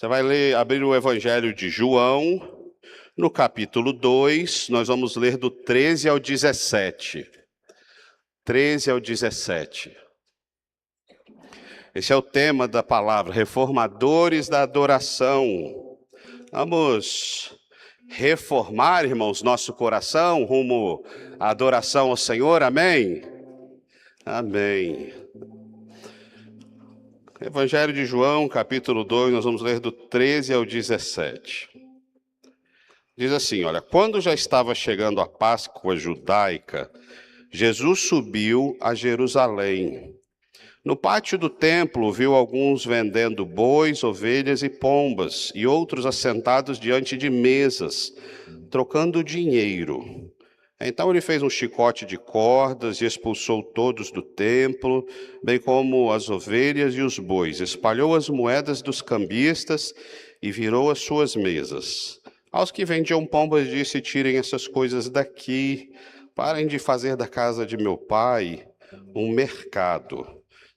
Você vai abrir o Evangelho de João, no capítulo 2, nós vamos ler do 13 ao 17. 13 ao 17. Esse é o tema da palavra, reformadores da adoração. Vamos reformar, irmãos, nosso coração rumo à adoração ao Senhor, amém? Amém. Evangelho de João, capítulo 2, nós vamos ler do 13 ao 17. Diz assim, olha, quando já estava chegando a Páscoa judaica, Jesus subiu a Jerusalém. No pátio do templo, viu alguns vendendo bois, ovelhas e pombas, e outros assentados diante de mesas, trocando dinheiro. Então ele fez um chicote de cordas e expulsou todos do templo, bem como as ovelhas e os bois. Espalhou as moedas dos cambistas e virou as suas mesas. Aos que vendiam pombas disse, tirem essas coisas daqui, parem de fazer da casa de meu pai um mercado.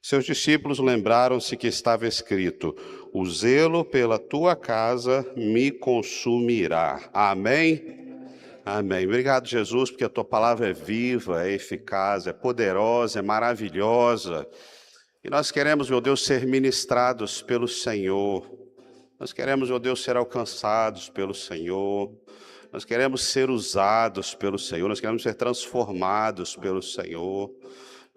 Seus discípulos lembraram-se que estava escrito, o zelo pela tua casa me consumirá. Amém? Amém. Obrigado, Jesus, porque a tua palavra é viva, é eficaz, é poderosa, é maravilhosa. E nós queremos, meu Deus, ser ministrados pelo Senhor. Nós queremos, meu Deus, ser alcançados pelo Senhor. Nós queremos ser usados pelo Senhor. Nós queremos ser transformados pelo Senhor.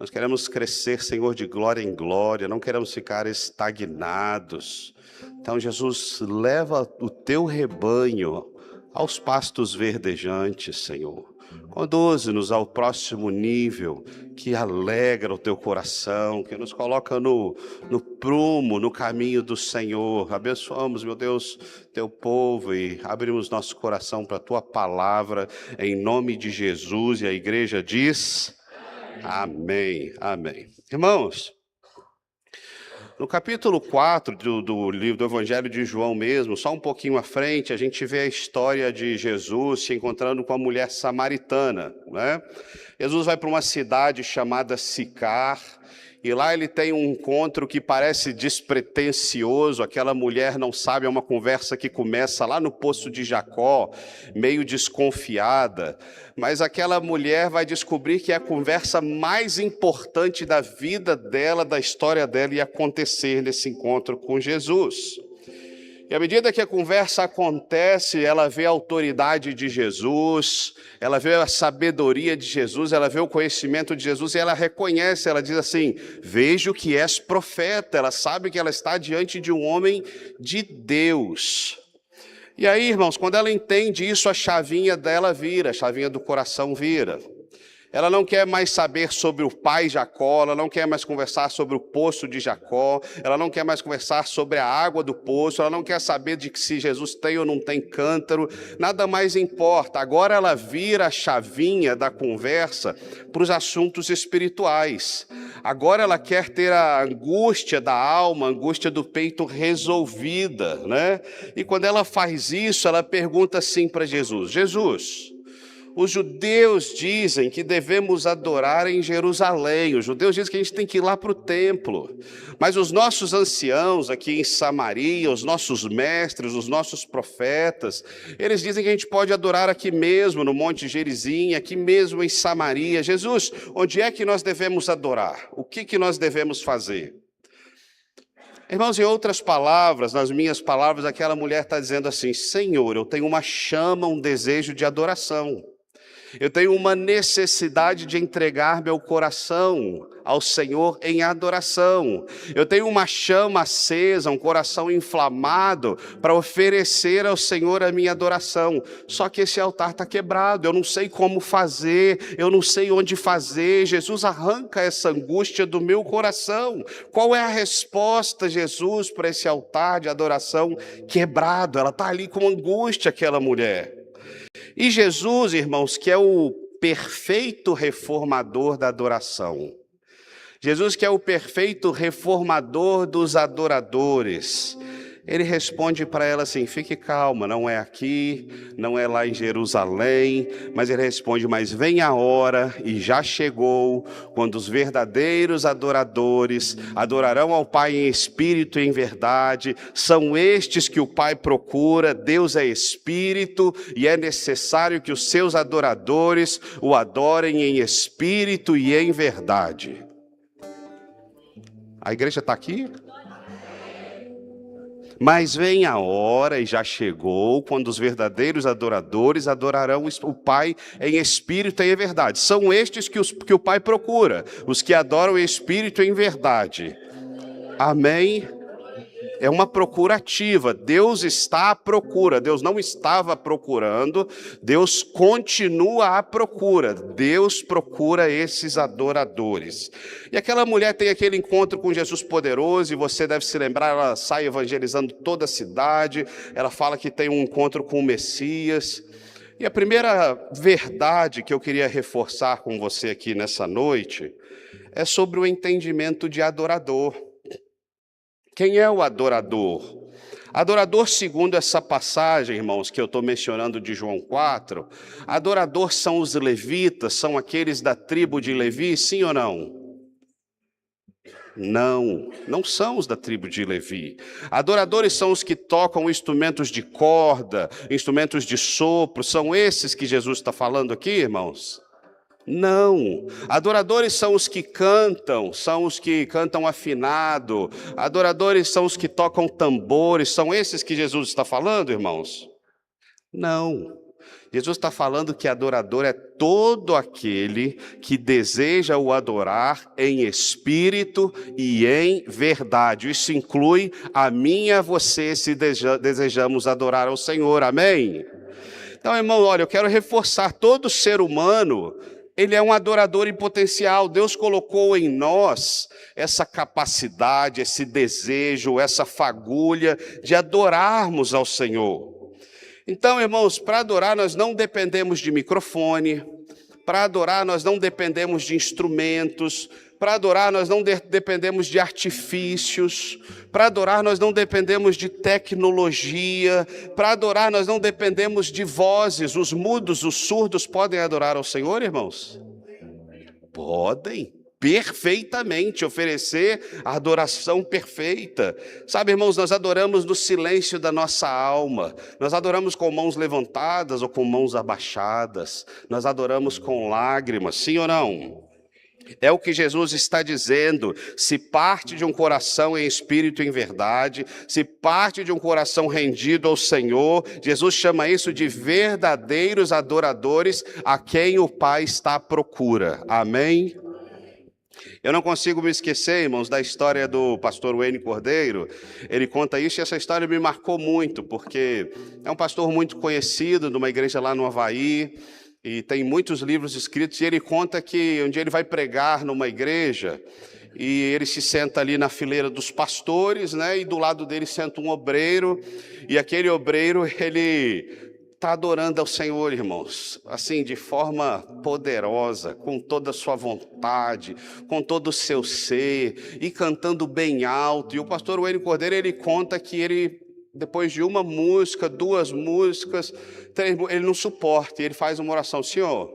Nós queremos crescer, Senhor, de glória em glória. Não queremos ficar estagnados. Então, Jesus, leva o teu rebanho aos pastos verdejantes, Senhor. Conduze-nos ao próximo nível que alegra o teu coração, que nos coloca no prumo, no caminho do Senhor. Abençoamos, meu Deus, teu povo e abrimos nosso coração para a tua palavra, em nome de Jesus. E a igreja diz, amém, amém. Irmãos, no capítulo 4 do livro do Evangelho de João mesmo, só um pouquinho à frente, a gente vê a história de Jesus se encontrando com a mulher samaritana, né? Jesus vai para uma cidade chamada Sicar, e lá ele tem um encontro que parece despretensioso, aquela mulher não sabe, é uma conversa que começa lá no poço de Jacó, meio desconfiada, mas aquela mulher vai descobrir que a conversa mais importante da vida dela, da história dela, ia acontecer nesse encontro com Jesus. E à medida que a conversa acontece, ela vê a autoridade de Jesus, ela vê a sabedoria de Jesus, ela vê o conhecimento de Jesus e ela reconhece, ela diz assim, vejo que és profeta, ela sabe que ela está diante de um homem de Deus. E aí, irmãos, quando ela entende isso, a chavinha dela vira, a chavinha do coração vira. Ela não quer mais saber sobre o pai Jacó, ela não quer mais conversar sobre o poço de Jacó, ela não quer mais conversar sobre a água do poço, ela não quer saber de se Jesus tem ou não tem cântaro, nada mais importa. Agora ela vira a chavinha da conversa para os assuntos espirituais. Agora ela quer ter a angústia da alma, a angústia do peito resolvida, né? E quando ela faz isso, ela pergunta assim para Jesus, Jesus, os judeus dizem que devemos adorar em Jerusalém. Os judeus dizem que a gente tem que ir lá para o templo. Mas os nossos anciãos aqui em Samaria, os nossos mestres, os nossos profetas, eles dizem que a gente pode adorar aqui mesmo, no Monte Gerizim, aqui mesmo em Samaria. Jesus, onde é que nós devemos adorar? O que nós devemos fazer? Irmãos, em outras palavras, nas minhas palavras, aquela mulher está dizendo assim, Senhor, eu tenho uma chama, um desejo de adoração. Eu tenho uma necessidade de entregar meu coração ao Senhor em adoração. Eu tenho uma chama acesa, um coração inflamado para oferecer ao Senhor a minha adoração. Só que esse altar está quebrado, eu não sei como fazer, eu não sei onde fazer. Jesus, arranca essa angústia do meu coração. Qual é a resposta, Jesus, para esse altar de adoração quebrado? Ela está ali com angústia, aquela mulher. E Jesus, irmãos, que é o perfeito reformador da adoração. Jesus que é o perfeito reformador dos adoradores. Ele responde para ela assim: fique calma, não é aqui, não é lá em Jerusalém, mas ele responde: mas vem a hora, e já chegou, quando os verdadeiros adoradores adorarão ao Pai em espírito e em verdade. São estes que o Pai procura. Deus é espírito e é necessário que os seus adoradores o adorem em espírito e em verdade. A igreja está aqui? Mas vem a hora, e já chegou, quando os verdadeiros adoradores adorarão o Pai em espírito e em verdade. São estes que o Pai procura, os que adoram em espírito e em verdade. Amém? É uma procura ativa. Deus está à procura. Deus não estava procurando, Deus continua à procura. Deus procura esses adoradores. E aquela mulher tem aquele encontro com Jesus poderoso, e você deve se lembrar, ela sai evangelizando toda a cidade, ela fala que tem um encontro com o Messias. E a primeira verdade que eu queria reforçar com você aqui nessa noite é sobre o entendimento de adorador. Quem é o adorador? Adorador, segundo essa passagem, irmãos, que eu estou mencionando de João 4, adorador são os levitas, são aqueles da tribo de Levi, sim ou não? Não são os da tribo de Levi. Adoradores são os que tocam instrumentos de corda, instrumentos de sopro, são esses que Jesus está falando aqui, irmãos? Não, adoradores são os que cantam afinado, adoradores são os que tocam tambores, são esses que Jesus está falando, irmãos? Não, Jesus está falando que adorador é todo aquele que deseja o adorar em espírito e em verdade. Isso inclui a mim e a você, se desejamos adorar ao Senhor, amém? Então, irmão, olha, eu quero reforçar, todo ser humano, ele é um adorador em potencial. Deus colocou em nós essa capacidade, esse desejo, essa fagulha de adorarmos ao Senhor. Então, irmãos, para adorar nós não dependemos de microfone, para adorar nós não dependemos de instrumentos, para adorar nós não dependemos de artifícios, para adorar nós não dependemos de tecnologia, para adorar nós não dependemos de vozes. Os mudos, os surdos podem adorar ao Senhor, irmãos? Podem perfeitamente oferecer a adoração perfeita. Sabe, irmãos, nós adoramos no silêncio da nossa alma, nós adoramos com mãos levantadas ou com mãos abaixadas, nós adoramos com lágrimas, sim ou não? É o que Jesus está dizendo. Se parte de um coração em espírito e em verdade, se parte de um coração rendido ao Senhor, Jesus chama isso de verdadeiros adoradores a quem o Pai está à procura. Amém? Eu não consigo me esquecer, irmãos, da história do pastor Wayne Cordeiro. Ele conta isso e essa história me marcou muito, porque é um pastor muito conhecido de uma igreja lá no Havaí, e tem muitos livros escritos, e ele conta que um dia ele vai pregar numa igreja, e ele se senta ali na fileira dos pastores, né, e do lado dele senta um obreiro, e aquele obreiro, ele está adorando ao Senhor, irmãos, assim, de forma poderosa, com toda a sua vontade, com todo o seu ser, e cantando bem alto. E o pastor Wayne Cordeiro, ele conta que ele, depois de uma música, 2 músicas, 3, ele não suporta, e ele faz uma oração: Senhor,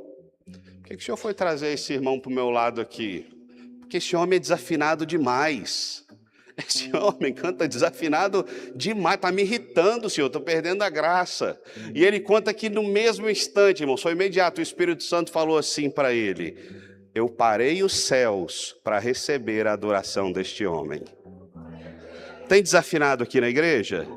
por que o Senhor foi trazer esse irmão para o meu lado aqui? Porque esse homem é desafinado demais. Esse homem canta desafinado demais, está me irritando, Senhor, estou perdendo a graça. E ele conta que no mesmo instante, irmão, foi imediato, o Espírito Santo falou assim para ele: eu parei os céus para receber a adoração deste homem. Tem desafinado aqui na igreja?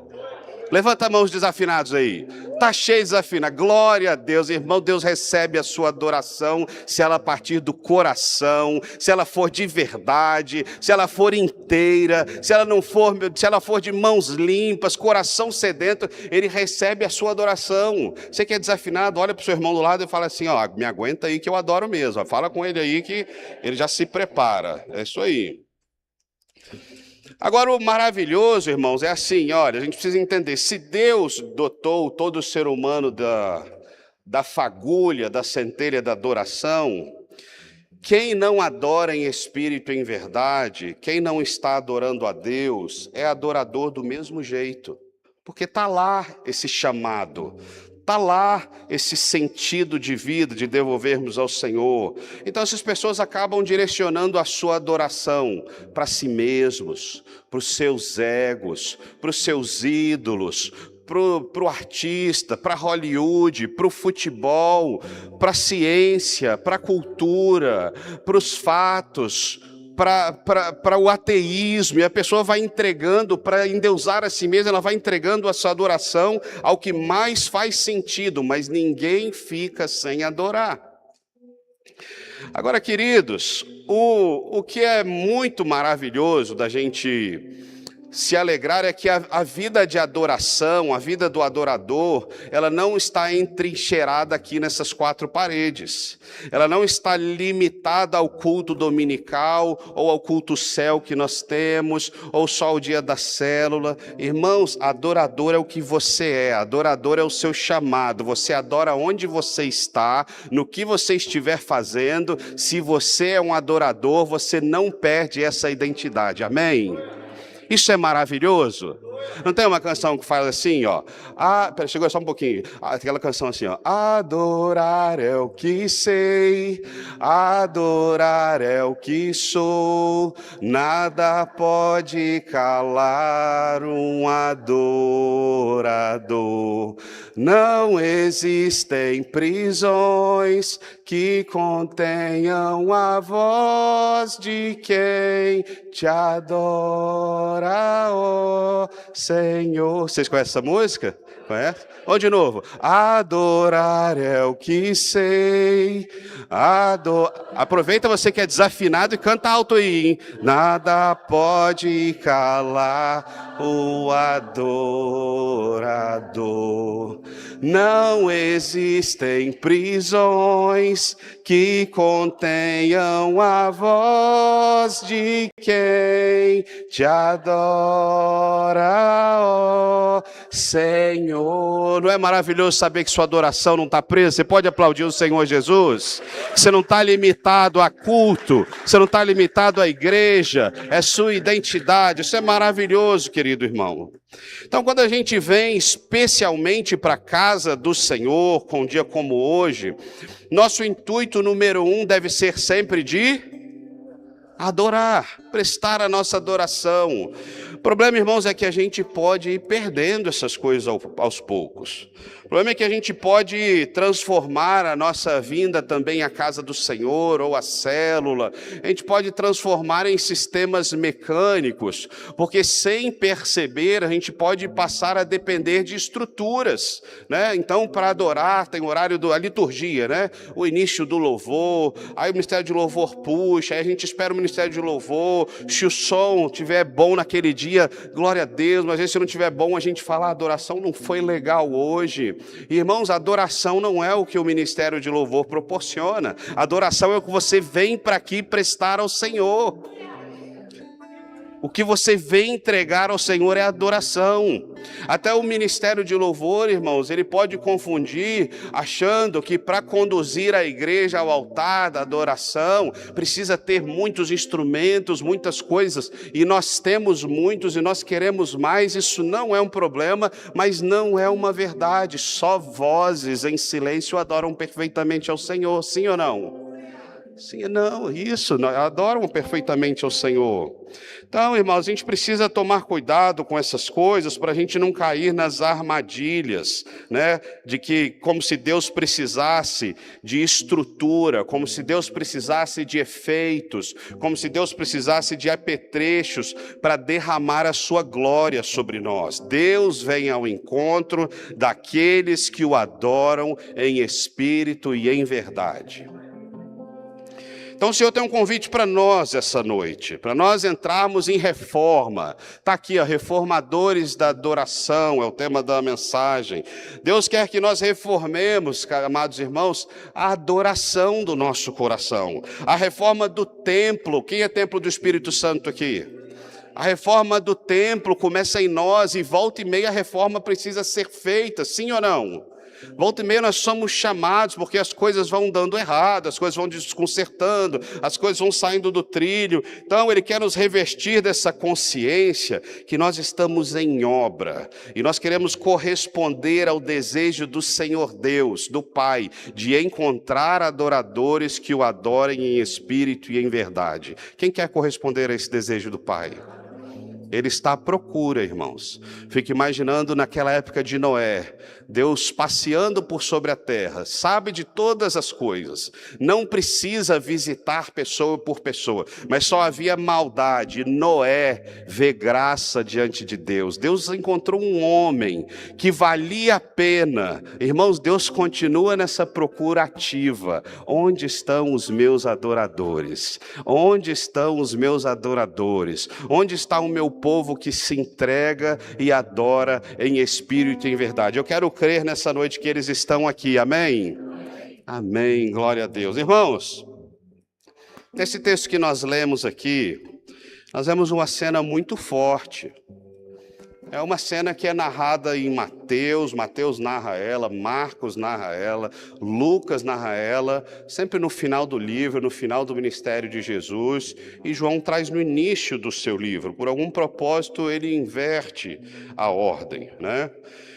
Levanta a mão os desafinados aí. Está cheio de desafinado. Glória a Deus, irmão. Deus recebe a sua adoração se ela partir do coração, se ela for de verdade, se ela for inteira, se ela for de mãos limpas, coração sedento, ele recebe a sua adoração. Você que é desafinado, olha para o seu irmão do lado e fala assim: ó, me aguenta aí que eu adoro mesmo. Fala com ele aí que ele já se prepara. É isso aí. Agora, o maravilhoso, irmãos, é assim, olha, a gente precisa entender, se Deus dotou todo ser humano da fagulha, da centelha da adoração, Quem não adora em espírito e em verdade, quem não está adorando a Deus, é adorador do mesmo jeito. Porque está lá esse chamado, está lá esse sentido de vida, de devolvermos ao Senhor. Então essas pessoas acabam direcionando a sua adoração para si mesmos, para os seus egos, para os seus ídolos, para o artista, para Hollywood, para o futebol, para a ciência, para a cultura, para os fatos, para o ateísmo, e a pessoa vai entregando, para endeusar a si mesma, ela vai entregando a sua adoração ao que mais faz sentido, mas ninguém fica sem adorar. Agora, queridos, o que é muito maravilhoso da gente se alegrar é que a vida de adoração, a vida do adorador, ela não está entrincheirada aqui nessas quatro paredes. Ela não está limitada ao culto dominical, ou ao culto céu que nós temos, ou só ao dia da célula. Irmãos, adorador é o que você é, adorador é o seu chamado. Você adora onde você está, no que você estiver fazendo. Se você é um adorador, você não perde essa identidade. Amém? Isso é maravilhoso. Não tem uma canção que fala assim, ó. Pera, chegou só um pouquinho. Aquela canção assim, ó. Adorar é o que sei, adorar é o que sou, nada pode calar um adorador. Não existem prisões que contenham a voz de quem te adora, ó Senhor. Vocês conhecem essa música? Conhece? Vamos de novo. Adorar é o que sei. Aproveita você que é desafinado e canta alto aí, hein? Nada pode calar o adorador. Não existem prisões que contenham a voz de quem te adora, ó Senhor. Não é maravilhoso saber que sua adoração não está presa? Você pode aplaudir o Senhor Jesus? Você não está limitado a culto, você não está limitado à igreja, é sua identidade. Isso é maravilhoso, querido irmão. Então, quando a gente vem especialmente para a casa do Senhor, com um dia como hoje, nosso intuito número 1 deve ser sempre de adorar, prestar a nossa adoração. O problema, irmãos, é que a gente pode ir perdendo essas coisas aos poucos. O problema é que a gente pode transformar a nossa vinda também à casa do Senhor ou à célula. A gente pode transformar em sistemas mecânicos, porque sem perceber a gente pode passar a depender de estruturas, né? Então, para adorar tem o horário da liturgia, né? O início do louvor, aí o ministério de louvor puxa, aí a gente espera o ministério de louvor, se o som estiver bom naquele dia, glória a Deus, mas às vezes se não estiver bom a gente fala, a adoração não foi legal hoje. Irmãos, a adoração não é o que o ministério de louvor proporciona. A adoração é o que você vem para aqui prestar ao Senhor. O que você vem entregar ao Senhor é adoração. Até o ministério de louvor, irmãos, ele pode confundir, achando que para conduzir a igreja ao altar da adoração, precisa ter muitos instrumentos, muitas coisas, e nós temos muitos e nós queremos mais. Isso não é um problema, mas não é uma verdade. Só vozes em silêncio adoram perfeitamente ao Senhor, sim ou não? Sim, não, isso, adoram perfeitamente ao Senhor. Então, irmãos, a gente precisa tomar cuidado com essas coisas para a gente não cair nas armadilhas, né? De que, como se Deus precisasse de estrutura, como se Deus precisasse de efeitos, como se Deus precisasse de apetrechos para derramar a sua glória sobre nós. Deus vem ao encontro daqueles que o adoram em espírito e em verdade. Então o Senhor tem um convite para nós essa noite, para nós entrarmos em reforma. Está aqui, ó, reformadores da adoração, é o tema da mensagem. Deus quer que nós reformemos, amados irmãos, a adoração do nosso coração. A reforma do templo. Quem é templo do Espírito Santo aqui? A reforma do templo começa em nós e volta e meia a reforma precisa ser feita, sim ou não? Volta e meia nós somos chamados porque as coisas vão dando errado, as coisas vão desconcertando, as coisas vão saindo do trilho. Então Ele quer nos revestir dessa consciência que nós estamos em obra. E nós queremos corresponder ao desejo do Senhor Deus, do Pai, de encontrar adoradores que o adorem em espírito e em verdade. Quem quer corresponder a esse desejo do Pai? Ele está à procura, irmãos. Fique imaginando naquela época de Noé, Deus passeando por sobre a terra, sabe de todas as coisas, não precisa visitar pessoa por pessoa, mas só havia maldade. Noé vê graça diante de Deus. Deus encontrou um homem que valia a pena. Irmãos, Deus continua nessa procura ativa. Onde estão os meus adoradores? Onde estão os meus adoradores? Onde está o meu povo que se entrega e adora em espírito e em verdade? Eu quero crer nessa noite que eles estão aqui, amém? Amém, glória a Deus. Irmãos, nesse texto que nós lemos aqui, nós vemos uma cena muito forte. É uma cena que é narrada em Mateus, Mateus narra ela, Marcos narra ela, Lucas narra ela, sempre no final do livro, no final do ministério de Jesus, e João traz no início do seu livro. Por algum propósito ele inverte a ordem, né?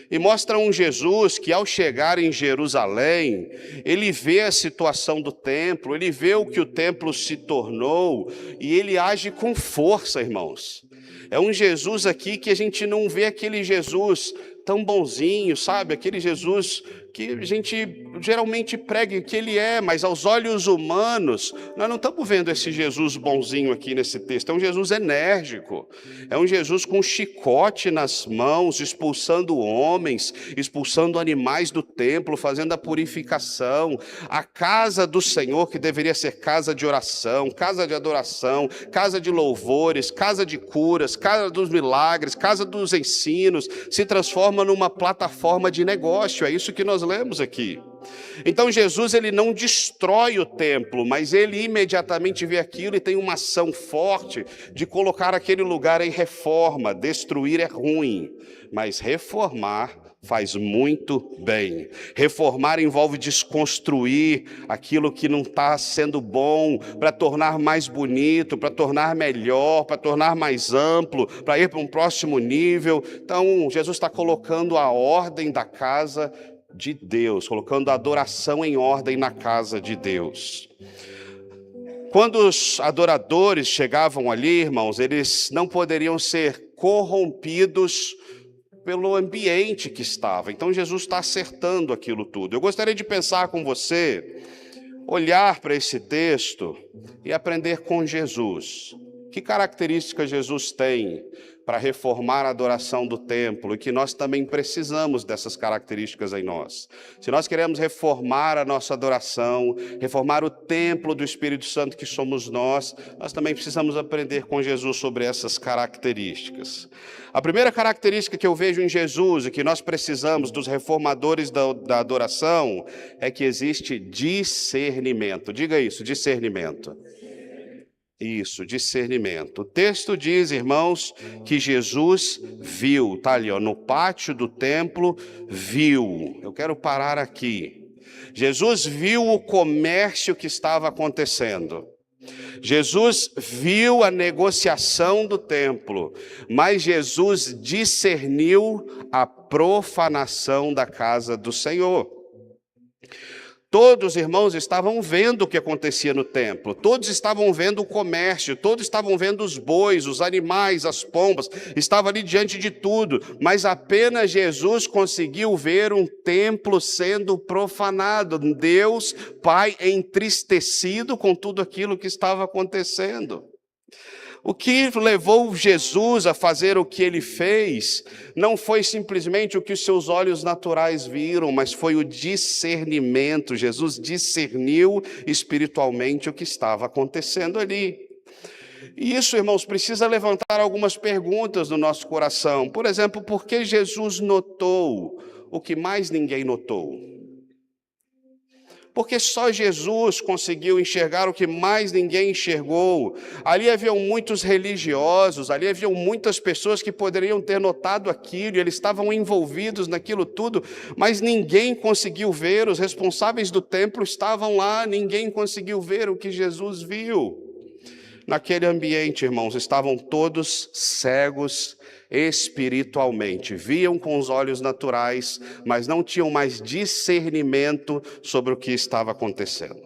E mostra um Jesus que, ao chegar em Jerusalém, ele vê a situação do templo, ele vê o que o templo se tornou, e ele age com força, irmãos. É um Jesus aqui que a gente não vê aquele Jesus tão bonzinho, sabe? Aquele Jesus que a gente geralmente prega que ele é, mas aos olhos humanos, nós não estamos vendo esse Jesus bonzinho aqui nesse texto. É um Jesus enérgico, é um Jesus com chicote nas mãos, expulsando homens, expulsando animais do templo, fazendo a purificação. A casa do Senhor, que deveria ser casa de oração, casa de adoração, casa de louvores, casa de curas, casa dos milagres, casa dos ensinos, se transforma numa plataforma de negócio. É isso que nós lemos aqui. Então Jesus, ele não destrói o templo, mas ele imediatamente vê aquilo e tem uma ação forte de colocar aquele lugar em reforma. Destruir é ruim, mas reformar faz muito bem. Reformar envolve desconstruir aquilo que não está sendo bom, para tornar mais bonito, para tornar melhor, para tornar mais amplo, para ir para um próximo nível. Então Jesus está colocando a ordem da casa de Deus, colocando a adoração em ordem na casa de Deus. Quando os adoradores chegavam ali, irmãos, eles não poderiam ser corrompidos pelo ambiente que estava. Então Jesus está acertando aquilo tudo. Eu gostaria de pensar com você, olhar para esse texto e aprender com Jesus. Que características Jesus tem para reformar a adoração do templo, e que nós também precisamos dessas características em nós. Se nós queremos reformar a nossa adoração, reformar o templo do Espírito Santo que somos nós também precisamos aprender com Jesus sobre essas características. A primeira característica que eu vejo em Jesus e que nós precisamos dos reformadores da adoração é que existe discernimento. Diga isso, discernimento. Isso, discernimento. O texto diz, irmãos, que Jesus viu, está ali, ó, no pátio do templo, viu. Eu quero parar aqui. Jesus viu o comércio que estava acontecendo. Jesus viu a negociação do templo, mas Jesus discerniu a profanação da casa do Senhor. Todos, irmãos, estavam vendo o que acontecia no templo, todos estavam vendo o comércio, todos estavam vendo os bois, os animais, as pombas, estava ali diante de tudo, mas apenas Jesus conseguiu ver um templo sendo profanado, Deus, Pai, entristecido com tudo aquilo que estava acontecendo. O que levou Jesus a fazer o que ele fez não foi simplesmente o que os seus olhos naturais viram, mas foi o discernimento. Jesus discerniu espiritualmente o que estava acontecendo ali. E isso, irmãos, precisa levantar algumas perguntas no nosso coração. Por exemplo, por que Jesus notou o que mais ninguém notou? Porque só Jesus conseguiu enxergar o que mais ninguém enxergou. Ali haviam muitos religiosos, ali haviam muitas pessoas que poderiam ter notado aquilo, eles estavam envolvidos naquilo tudo, mas ninguém conseguiu ver, os responsáveis do templo estavam lá, ninguém conseguiu ver o que Jesus viu. Naquele ambiente, irmãos, estavam todos cegos espiritualmente, viam com os olhos naturais, mas não tinham mais discernimento sobre o que estava acontecendo.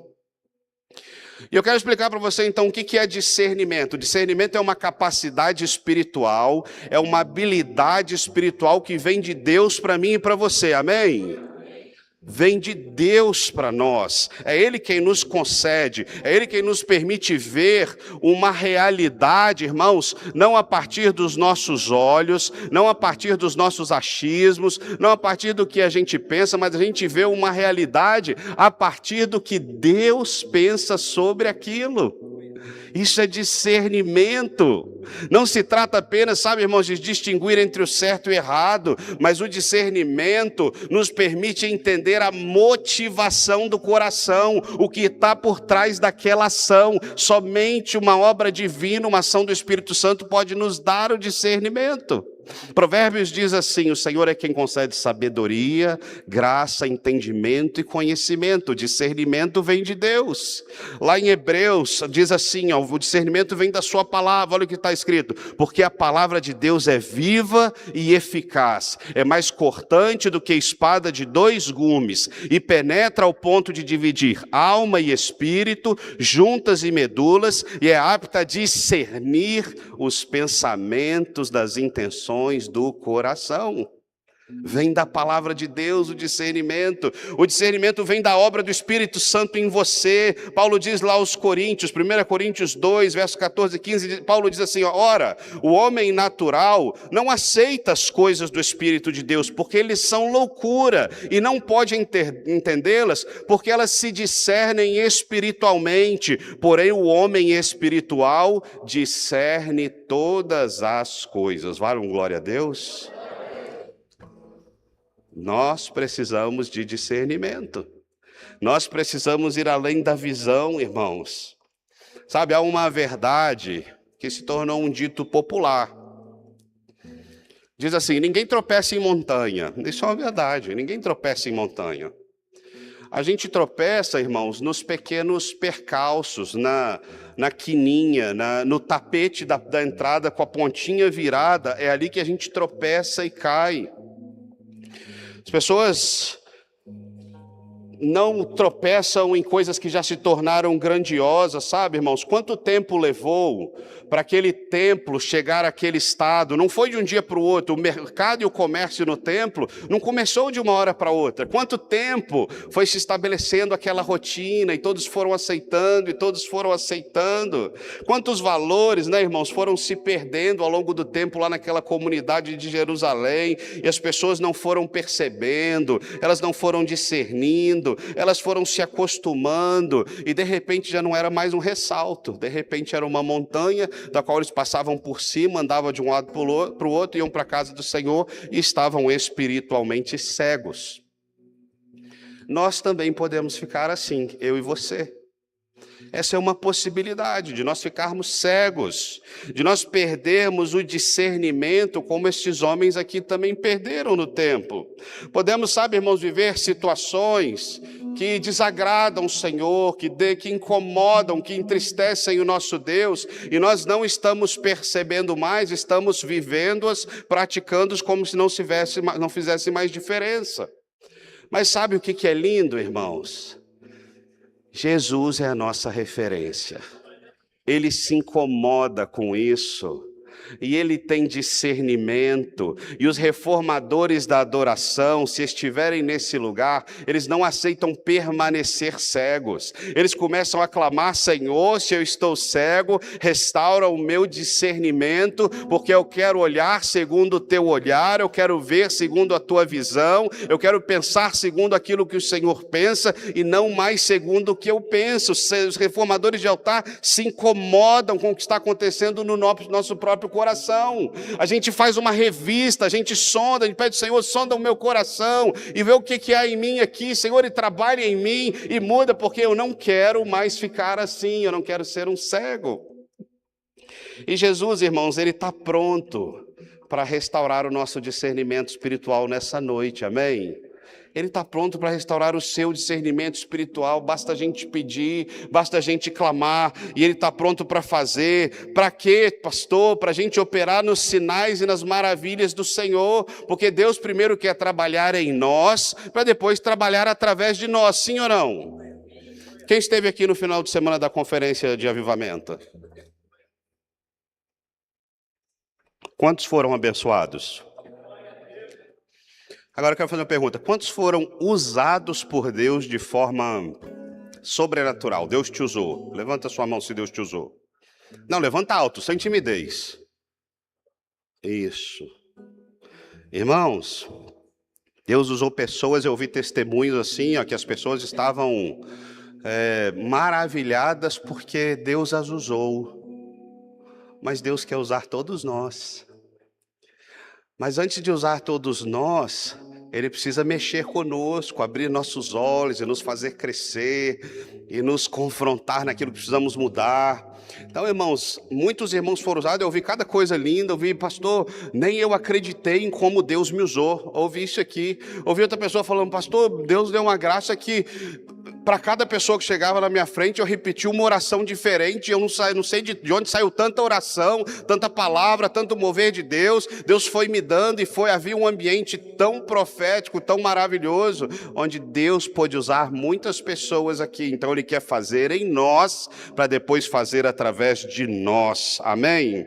E eu quero explicar para você então o que é discernimento. Discernimento é uma capacidade espiritual, é uma habilidade espiritual que vem de Deus para mim e para você, amém? Vem de Deus para nós, é Ele quem nos concede, é Ele quem nos permite ver uma realidade, irmãos, não a partir dos nossos olhos, não a partir dos nossos achismos, não a partir do que a gente pensa, mas a gente vê uma realidade a partir do que Deus pensa sobre aquilo. Isso é discernimento. Não se trata apenas, sabe, irmãos, de distinguir entre o certo e o errado, mas o discernimento nos permite entender a motivação do coração, o que está por trás daquela ação. Somente uma obra divina, uma ação do Espírito Santo pode nos dar o discernimento. Provérbios diz assim: o Senhor é quem concede sabedoria, graça, entendimento e conhecimento. O discernimento vem de Deus. Lá em Hebreus diz assim, o discernimento vem da sua palavra. Olha o que está escrito: porque a palavra de Deus é viva e eficaz, é mais cortante do que espada de 2 gumes, e penetra ao ponto de dividir alma e espírito, juntas e medulas, e é apta a discernir os pensamentos das intenções do coração. Vem da palavra de Deus o discernimento. O discernimento vem da obra do Espírito Santo em você. Paulo diz lá aos Coríntios, 1 Coríntios 2, versos 14 e 15, Paulo diz assim: ora, o homem natural não aceita as coisas do Espírito de Deus, porque eles são loucura, e não pode entendê-las, porque elas se discernem espiritualmente. Porém, o homem espiritual discerne todas as coisas. Vale glória a Deus? Nós precisamos de discernimento. Nós precisamos ir além da visão, irmãos. Sabe, há uma verdade que se tornou um dito popular. Diz assim: ninguém tropeça em montanha. Isso é uma verdade, ninguém tropeça em montanha. A gente tropeça, irmãos, nos pequenos percalços, na quininha, no tapete da entrada com a pontinha virada. É ali que a gente tropeça e cai. As pessoas não tropeçam em coisas que já se tornaram grandiosas, sabe, irmãos? Quanto tempo levou para aquele templo chegar àquele estado? Não foi de um dia para o outro. O mercado e o comércio no templo não começou de uma hora para outra. Quanto tempo foi se estabelecendo aquela rotina e todos foram aceitando e todos foram aceitando? Quantos valores, né, irmãos, foram se perdendo ao longo do tempo lá naquela comunidade de Jerusalém, e as pessoas não foram percebendo, elas não foram discernindo, elas foram se acostumando, e de repente já não era mais um ressalto, de repente era uma montanha da qual eles passavam por cima, andavam de um lado para o outro, iam para a casa do Senhor e estavam espiritualmente cegos. Nós também podemos ficar assim, eu e você. Essa é uma possibilidade de nós ficarmos cegos, de nós perdermos o discernimento, como estes homens aqui também perderam no templo. Podemos, sabe, irmãos, viver situações que desagradam o Senhor, que incomodam, que entristecem o nosso Deus, e nós não estamos percebendo mais, estamos vivendo-as, praticando-as como se não fizesse mais diferença. Mas sabe o que é lindo, irmãos? Jesus é a nossa referência. Ele se incomoda com isso. E ele tem discernimento, e os reformadores da adoração, se estiverem nesse lugar, eles não aceitam permanecer cegos. Eles começam a clamar: Senhor, se eu estou cego, restaura o meu discernimento, porque eu quero olhar segundo o teu olhar, eu quero ver segundo a tua visão, eu quero pensar segundo aquilo que o Senhor pensa, e não mais segundo o que eu penso. Os reformadores de altar se incomodam com o que está acontecendo no nosso próprio coração. A gente faz uma revista, a gente sonda, a gente pede, Senhor, sonda o meu coração e vê o que há em mim aqui, Senhor, e trabalhe em mim e muda, porque eu não quero mais ficar assim, eu não quero ser um cego. E Jesus, irmãos, Ele está pronto para restaurar o nosso discernimento espiritual nessa noite, amém? Ele está pronto para restaurar o seu discernimento espiritual, basta a gente pedir, basta a gente clamar, e Ele está pronto para fazer. Para quê, pastor? Para a gente operar nos sinais e nas maravilhas do Senhor, porque Deus primeiro quer trabalhar em nós, para depois trabalhar através de nós, sim ou não? Quem esteve aqui no final de semana da conferência de avivamento? Quantos foram abençoados? Agora eu quero fazer uma pergunta. Quantos foram usados por Deus de forma sobrenatural? Deus te usou. Levanta sua mão se Deus te usou. Não, levanta alto, sem timidez. Isso. Irmãos, Deus usou pessoas, eu ouvi testemunhos assim, ó, que as pessoas estavam maravilhadas porque Deus as usou. Mas Deus quer usar todos nós. Mas antes de usar todos nós, Ele precisa mexer conosco, abrir nossos olhos e nos fazer crescer e nos confrontar naquilo que precisamos mudar. Então, irmãos, muitos irmãos foram usados, eu ouvi cada coisa linda, eu ouvi, pastor, nem eu acreditei em como Deus me usou. Ouvi isso aqui, ouvi outra pessoa falando, pastor, Deus deu uma graça que para cada pessoa que chegava na minha frente, eu repetia uma oração diferente, eu não sei de onde saiu tanta oração, tanta palavra, tanto mover de Deus. Deus foi me dando e havia um ambiente tão profético, tão maravilhoso, onde Deus pôde usar muitas pessoas aqui. Então Ele quer fazer em nós, para depois fazer através de nós. Amém?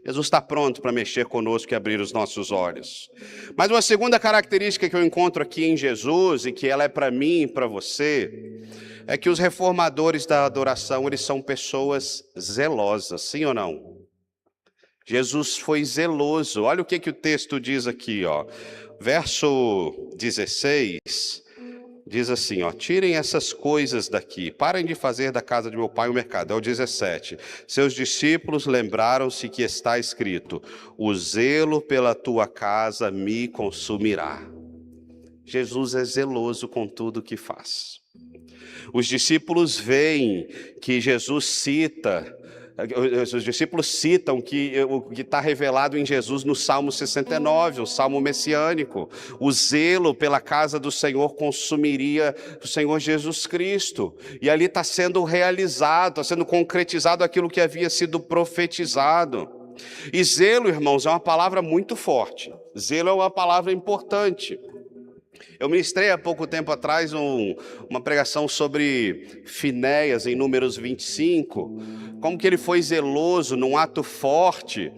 Jesus está pronto para mexer conosco e abrir os nossos olhos. Mas uma segunda característica que eu encontro aqui em Jesus, e que ela é para mim e para você, é que os reformadores da adoração, eles são pessoas zelosas, sim ou não? Jesus foi zeloso. Olha o que o texto diz aqui, ó. Verso 16... diz assim, ó, tirem essas coisas daqui, parem de fazer da casa de meu pai um mercado. É o 17. Seus discípulos lembraram-se que está escrito, o zelo pela tua casa me consumirá. Jesus é zeloso com tudo que faz. Os discípulos veem que Jesus cita... Os discípulos citam o que está revelado em Jesus no Salmo 69, o Salmo messiânico. O zelo pela casa do Senhor consumiria o Senhor Jesus Cristo. E ali está sendo realizado, está sendo concretizado aquilo que havia sido profetizado. E zelo, irmãos, é uma palavra muito forte. Zelo é uma palavra importante. Eu ministrei há pouco tempo atrás uma pregação sobre Finéias, em Números 25, como que ele foi zeloso num ato forte,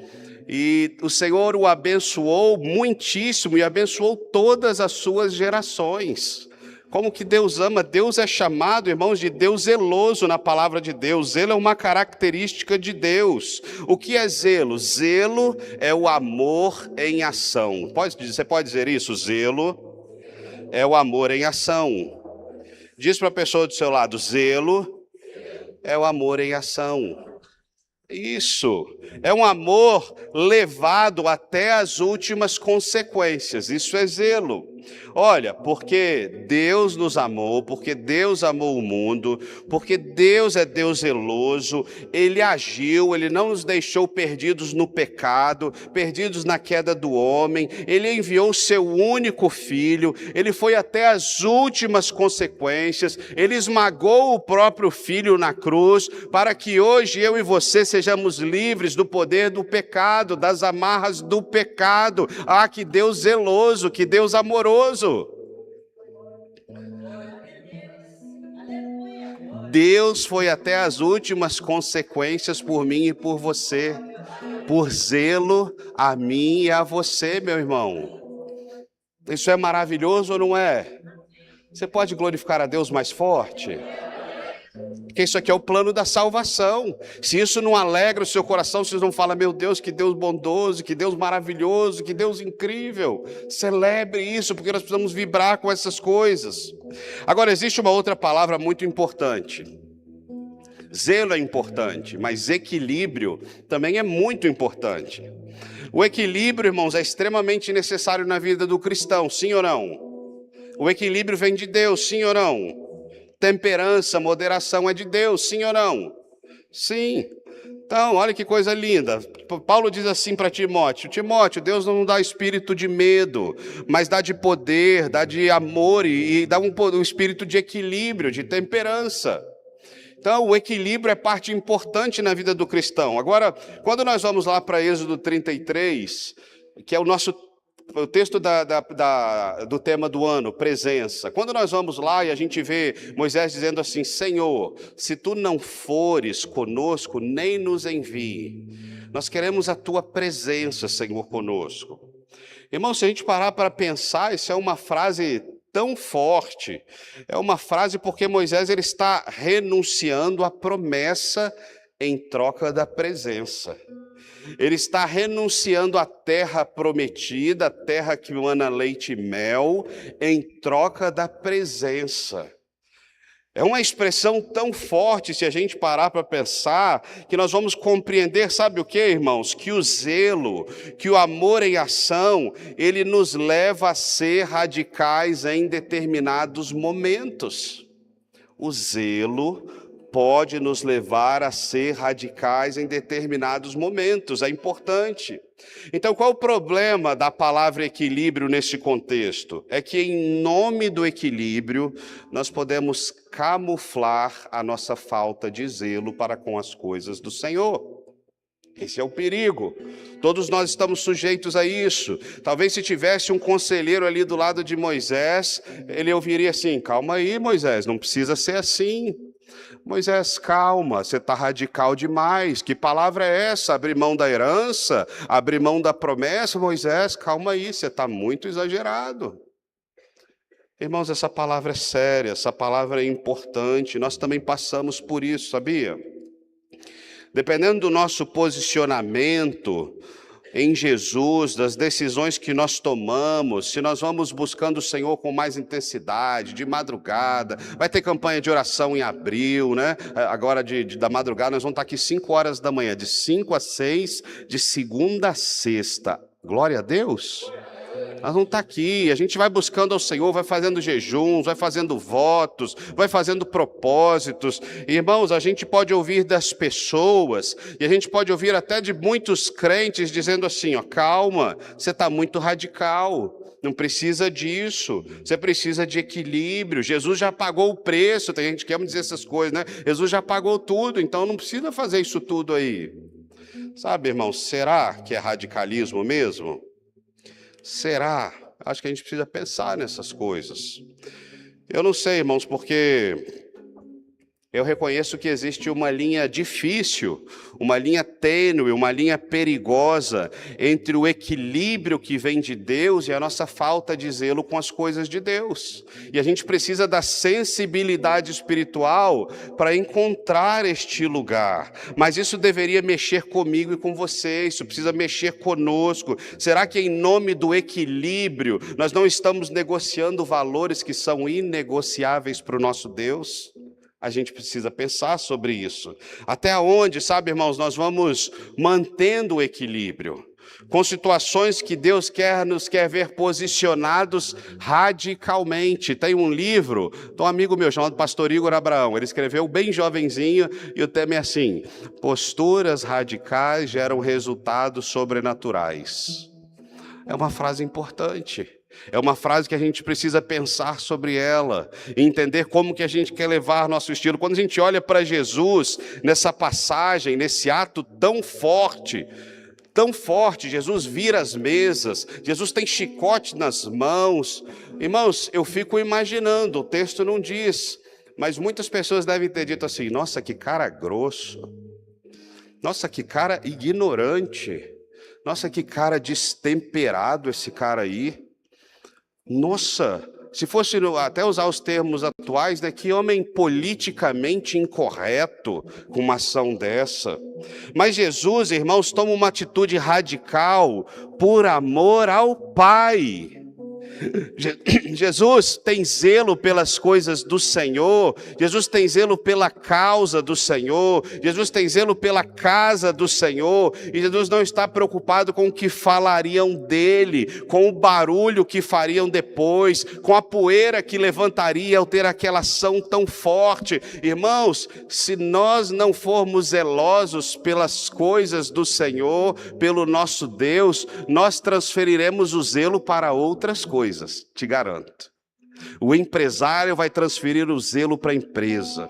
e o Senhor o abençoou muitíssimo, e abençoou todas as suas gerações. Como que Deus ama, Deus é chamado, irmãos, de Deus zeloso na palavra de Deus. Zelo é uma característica de Deus. O que é zelo? Zelo é o amor em ação. Você pode dizer isso? Zelo é o amor em ação. Diz para a pessoa do seu lado, zelo é o amor em ação. Isso, é um amor levado até as últimas consequências, isso é zelo. Olha, porque Deus nos amou, porque Deus amou o mundo, porque Deus é Deus zeloso, Ele agiu, Ele não nos deixou perdidos no pecado, perdidos na queda do homem, Ele enviou o seu único filho, Ele foi até as últimas consequências, Ele esmagou o próprio filho na cruz, para que hoje eu e você sejamos livres do poder do pecado, das amarras do pecado. Ah, que Deus zeloso, que Deus amoroso. Deus foi até as últimas consequências por mim e por você, por zelo a mim e a você, meu irmão. Isso é maravilhoso ou não é? Você pode glorificar a Deus mais forte? Porque isso aqui é o plano da salvação. Se isso não alegra o seu coração, se você não fala, meu Deus, que Deus bondoso, que Deus maravilhoso, que Deus incrível, celebre isso, porque nós precisamos vibrar com essas coisas. Agora, existe uma outra palavra muito importante. Zelo é importante, mas equilíbrio também é muito importante. O equilíbrio, irmãos, é extremamente necessário na vida do cristão, sim ou não? O equilíbrio vem de Deus, sim ou não? Temperança, moderação é de Deus, sim ou não? Sim. Então, olha que coisa linda. Paulo diz assim para Timóteo: Timóteo, Deus não dá espírito de medo, mas dá de poder, dá de amor e dá um espírito de equilíbrio, de temperança. Então, o equilíbrio é parte importante na vida do cristão. Agora, quando nós vamos lá para Êxodo 33, que é o texto do tema do ano, presença. Quando nós vamos lá e a gente vê Moisés dizendo assim: Senhor, se tu não fores conosco, nem nos envie. Nós queremos a tua presença, Senhor, conosco. Irmão, se a gente parar para pensar, isso é uma frase tão forte. É uma frase porque Moisés ele está renunciando à promessa em troca da presença. Ele está renunciando à terra prometida, a terra que mana leite e mel, em troca da presença. É uma expressão tão forte, se a gente parar para pensar, que nós vamos compreender, sabe o que, irmãos? Que o zelo, que o amor em ação, ele nos leva a ser radicais em determinados momentos. O zelo pode nos levar a ser radicais em determinados momentos, é importante. Então, qual o problema da palavra equilíbrio nesse contexto? É que em nome do equilíbrio, nós podemos camuflar a nossa falta de zelo para com as coisas do Senhor. Esse é o perigo. Todos nós estamos sujeitos a isso. Talvez se tivesse um conselheiro ali do lado de Moisés, ele ouviria assim: calma aí, Moisés, não precisa ser assim. Moisés, calma, você está radical demais. Que palavra é essa? Abrir mão da herança? Abrir mão da promessa? Moisés, calma aí, você está muito exagerado. Irmãos, essa palavra é séria, essa palavra é importante. Nós também passamos por isso, sabia? Dependendo do nosso posicionamento em Jesus, das decisões que nós tomamos, se nós vamos buscando o Senhor com mais intensidade, de madrugada, vai ter campanha de oração em abril, né? Agora da madrugada nós vamos estar aqui 5 horas da manhã, de 5 a 6, de segunda a sexta. Glória a Deus! Nós vamos estar aqui, a gente vai buscando ao Senhor, vai fazendo jejuns, vai fazendo votos, vai fazendo propósitos. Irmãos, a gente pode ouvir das pessoas, e a gente pode ouvir até de muitos crentes dizendo assim, ó, calma, você está muito radical, não precisa disso, você precisa de equilíbrio, Jesus já pagou o preço, tem gente que ama dizer essas coisas, né? Jesus já pagou tudo, então não precisa fazer isso tudo aí. Sabe, irmãos, será que é radicalismo mesmo? Será? Acho que a gente precisa pensar nessas coisas. Eu não sei, irmãos, porque eu reconheço que existe uma linha difícil, uma linha tênue, uma linha perigosa entre o equilíbrio que vem de Deus e a nossa falta de zelo com as coisas de Deus. E a gente precisa da sensibilidade espiritual para encontrar este lugar. Mas isso deveria mexer comigo e com você, isso precisa mexer conosco. Será que em nome do equilíbrio nós não estamos negociando valores que são inegociáveis para o nosso Deus? A gente precisa pensar sobre isso. Até onde, sabe, irmãos, nós vamos mantendo o equilíbrio com situações que Deus nos quer ver posicionados radicalmente. Tem um livro de um amigo meu chamado Pastor Igor Abraão. Ele escreveu bem jovenzinho e o tema é assim: posturas radicais geram resultados sobrenaturais. É uma frase importante. É uma frase que a gente precisa pensar sobre ela, e entender como que a gente quer levar nosso estilo. Quando a gente olha para Jesus, nessa passagem, nesse ato tão forte, Jesus vira as mesas, Jesus tem chicote nas mãos. Irmãos, eu fico imaginando, o texto não diz, mas muitas pessoas devem ter dito assim, nossa, que cara grosso, nossa, que cara ignorante, nossa, que cara destemperado esse cara aí. Nossa, se fosse até usar os termos atuais, né, que homem politicamente incorreto com uma ação dessa. Mas Jesus, irmãos, toma uma atitude radical por amor ao Pai. Jesus tem zelo pelas coisas do Senhor, Jesus tem zelo pela causa do Senhor, Jesus tem zelo pela casa do Senhor, e Jesus não está preocupado com o que falariam dele, com o barulho que fariam depois, com a poeira que levantaria ao ter aquela ação tão forte. Irmãos, se nós não formos zelosos pelas coisas do Senhor, pelo nosso Deus, nós transferiremos o zelo para outras coisas, te garanto. O empresário vai transferir o zelo para a empresa.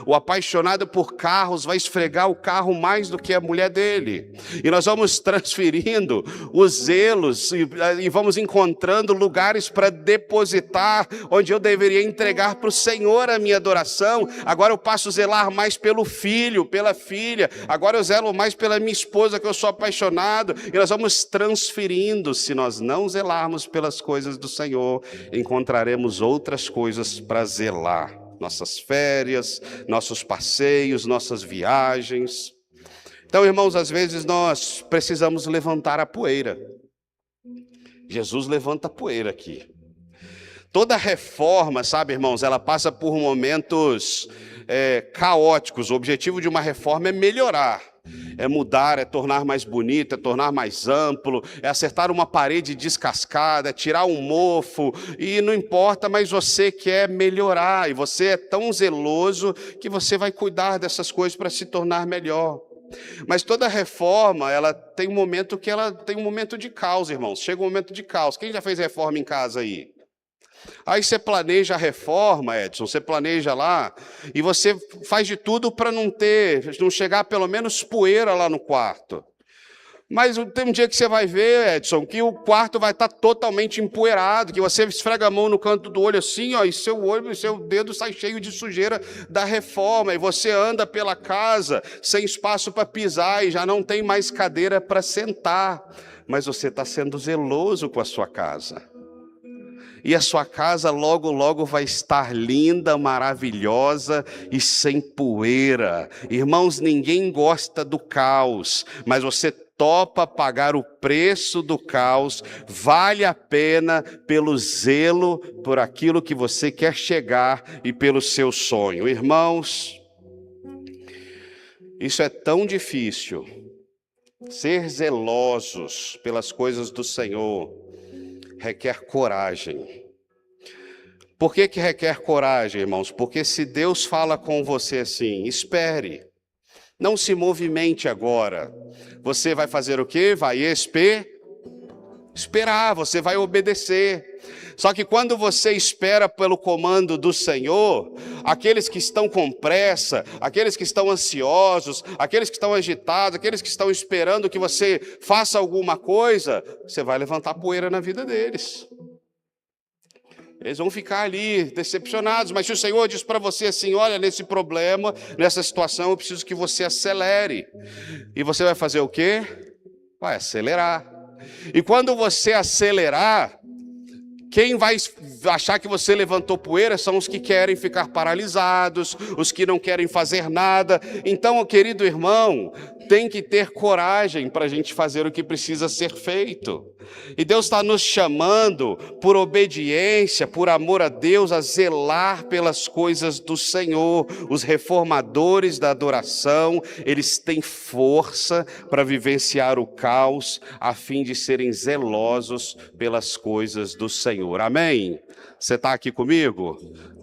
O apaixonado por carros vai esfregar o carro mais do que a mulher dele. E nós vamos transferindo os zelos e vamos encontrando lugares para depositar, onde eu deveria entregar para o Senhor a minha adoração. Agora eu passo a zelar mais pelo filho, pela filha. Agora eu zelo mais pela minha esposa, que eu sou apaixonado. E nós vamos transferindo. Se nós não zelarmos pelas coisas do Senhor, encontraremos outras coisas para zelar. Nossas férias, nossos passeios, nossas viagens. Então, irmãos, às vezes nós precisamos levantar a poeira. Jesus levanta a poeira aqui. Toda reforma, sabe, irmãos, ela passa por momentos caóticos. O objetivo de uma reforma é melhorar. É mudar, é tornar mais bonito, é tornar mais amplo, é acertar uma parede descascada, é tirar um mofo, e não importa, mas você quer melhorar, e você é tão zeloso que você vai cuidar dessas coisas para se tornar melhor. Mas toda reforma, ela tem um momento de caos, irmãos. Chega um momento de caos. Quem já fez reforma em casa aí? Aí você planeja a reforma, Edson, você planeja lá, e você faz de tudo para não chegar pelo menos poeira lá no quarto. Mas tem um dia que você vai ver, Edson, que o quarto vai estar totalmente empoeirado, que você esfrega a mão no canto do olho assim, ó, e seu dedo sai cheio de sujeira da reforma, e você anda pela casa sem espaço para pisar, e já não tem mais cadeira para sentar. Mas você está sendo zeloso com a sua casa. E a sua casa logo, logo vai estar linda, maravilhosa e sem poeira. Irmãos, ninguém gosta do caos, mas você topa pagar o preço do caos, vale a pena pelo zelo, por aquilo que você quer chegar e pelo seu sonho. Irmãos, isso é tão difícil. Ser zelosos pelas coisas do Senhor requer coragem. Por que requer coragem, irmãos? Porque se Deus fala com você assim, espere, não se movimente agora. Você vai fazer o quê? Vai esperar, você vai obedecer. Só que quando você espera pelo comando do Senhor, aqueles que estão com pressa, aqueles que estão ansiosos, aqueles que estão agitados, aqueles que estão esperando que você faça alguma coisa, você vai levantar poeira na vida deles. Eles vão ficar ali decepcionados, mas se o Senhor diz para você assim, olha, nesse problema, nessa situação, eu preciso que você acelere. E você vai fazer o quê? Vai acelerar. E quando você acelerar, quem vai achar que você levantou poeira são os que querem ficar paralisados, os que não querem fazer nada. Então, querido irmão, tem que ter coragem para a gente fazer o que precisa ser feito. E Deus está nos chamando, por obediência, por amor a Deus, a zelar pelas coisas do Senhor. Os reformadores da adoração, eles têm força para vivenciar o caos, a fim de serem zelosos pelas coisas do Senhor. Amém? Você está aqui comigo?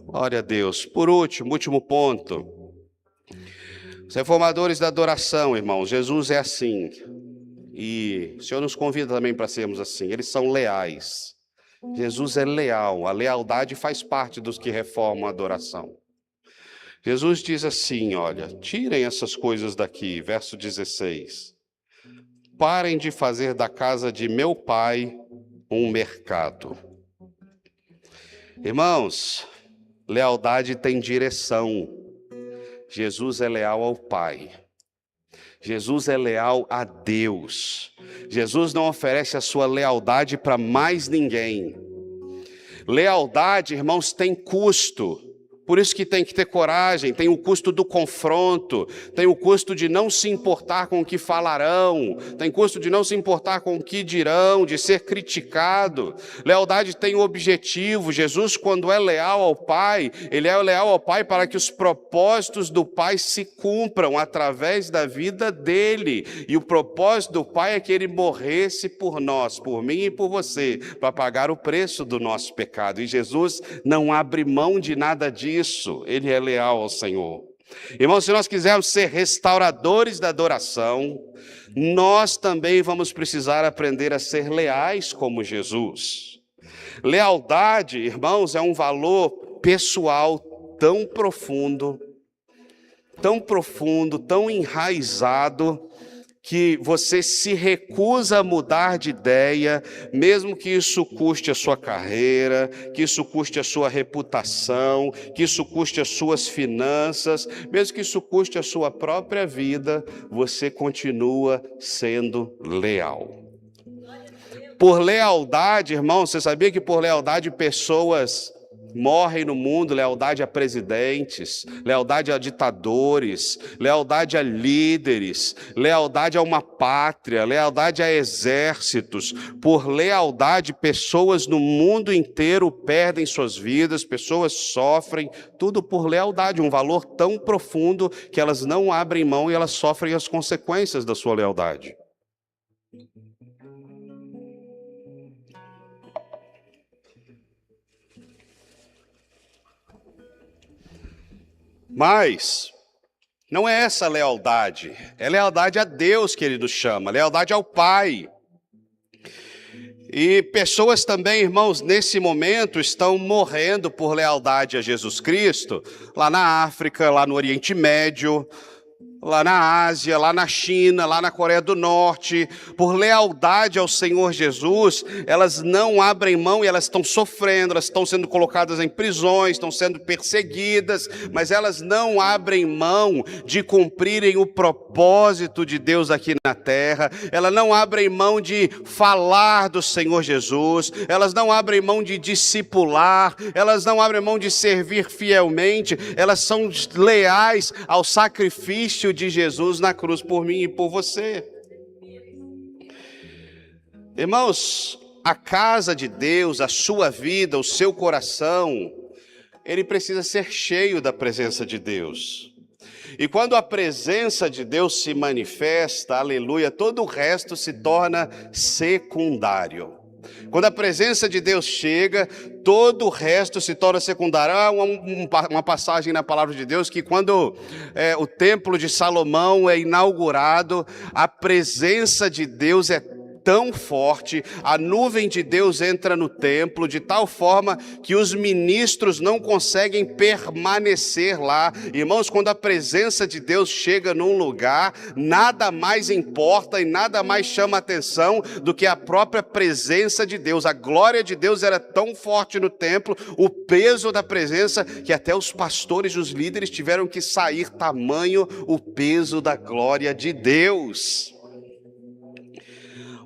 Glória a Deus. Por último ponto. Os reformadores da adoração, irmãos, Jesus é assim. E o Senhor nos convida também para sermos assim. Eles são leais. Jesus é leal. A lealdade faz parte dos que reformam a adoração. Jesus diz assim, olha, tirem essas coisas daqui, verso 16. Parem de fazer da casa de meu pai um mercado. Irmãos, lealdade tem direção. Jesus é leal ao Pai. Jesus é leal a Deus. Jesus não oferece a sua lealdade para mais ninguém. Lealdade, irmãos, tem custo. Por isso que tem que ter coragem, tem o custo do confronto, tem o custo de não se importar com o que falarão, tem custo de não se importar com o que dirão, de ser criticado. Lealdade tem um objetivo. Jesus, quando é leal ao Pai, ele é leal ao Pai para que os propósitos do Pai se cumpram através da vida dele. E o propósito do Pai é que ele morresse por nós, por mim e por você, para pagar o preço do nosso pecado. E Jesus não abre mão de nada disso. Ele é leal ao Senhor. Irmãos, se nós quisermos ser restauradores da adoração, nós também vamos precisar aprender a ser leais como Jesus. Lealdade, irmãos, é um valor pessoal tão profundo, tão enraizado, que você se recusa a mudar de ideia, mesmo que isso custe a sua carreira, que isso custe a sua reputação, que isso custe as suas finanças, mesmo que isso custe a sua própria vida, você continua sendo leal. Por lealdade, irmão, você sabia que por lealdade pessoas morrem no mundo? Lealdade a presidentes, lealdade a ditadores, lealdade a líderes, lealdade a uma pátria, lealdade a exércitos. Por lealdade, pessoas no mundo inteiro perdem suas vidas, pessoas sofrem, tudo por lealdade, um valor tão profundo que elas não abrem mão e elas sofrem as consequências da sua lealdade. Mas não é essa lealdade, é lealdade a Deus que ele nos chama, lealdade ao Pai. E pessoas também, irmãos, nesse momento estão morrendo por lealdade a Jesus Cristo, lá na África, lá no Oriente Médio, lá na Ásia, lá na China, lá na Coreia do Norte. Por lealdade ao Senhor Jesus, elas não abrem mão e elas estão sofrendo, elas estão sendo colocadas em prisões, estão sendo perseguidas, mas elas não abrem mão de cumprirem o propósito de Deus aqui na terra, elas não abrem mão de falar do Senhor Jesus, elas não abrem mão de discipular, elas não abrem mão de servir fielmente, elas são leais ao sacrifício de Jesus na cruz por mim e por você. Irmãos, a casa de Deus, a sua vida, o seu coração, ele precisa ser cheio da presença de Deus. E quando a presença de Deus se manifesta, aleluia, todo o resto se torna secundário. Quando a presença de Deus chega, todo o resto se torna secundário. Há uma passagem na palavra de Deus que quando o templo de Salomão é inaugurado, a presença de Deus é tão forte, a nuvem de Deus entra no templo de tal forma que os ministros não conseguem permanecer lá. Irmãos, quando a presença de Deus chega num lugar, nada mais importa e nada mais chama atenção do que a própria presença de Deus. A glória de Deus era tão forte no templo, o peso da presença, que até os pastores e os líderes tiveram que sair, tamanho o peso da glória de Deus.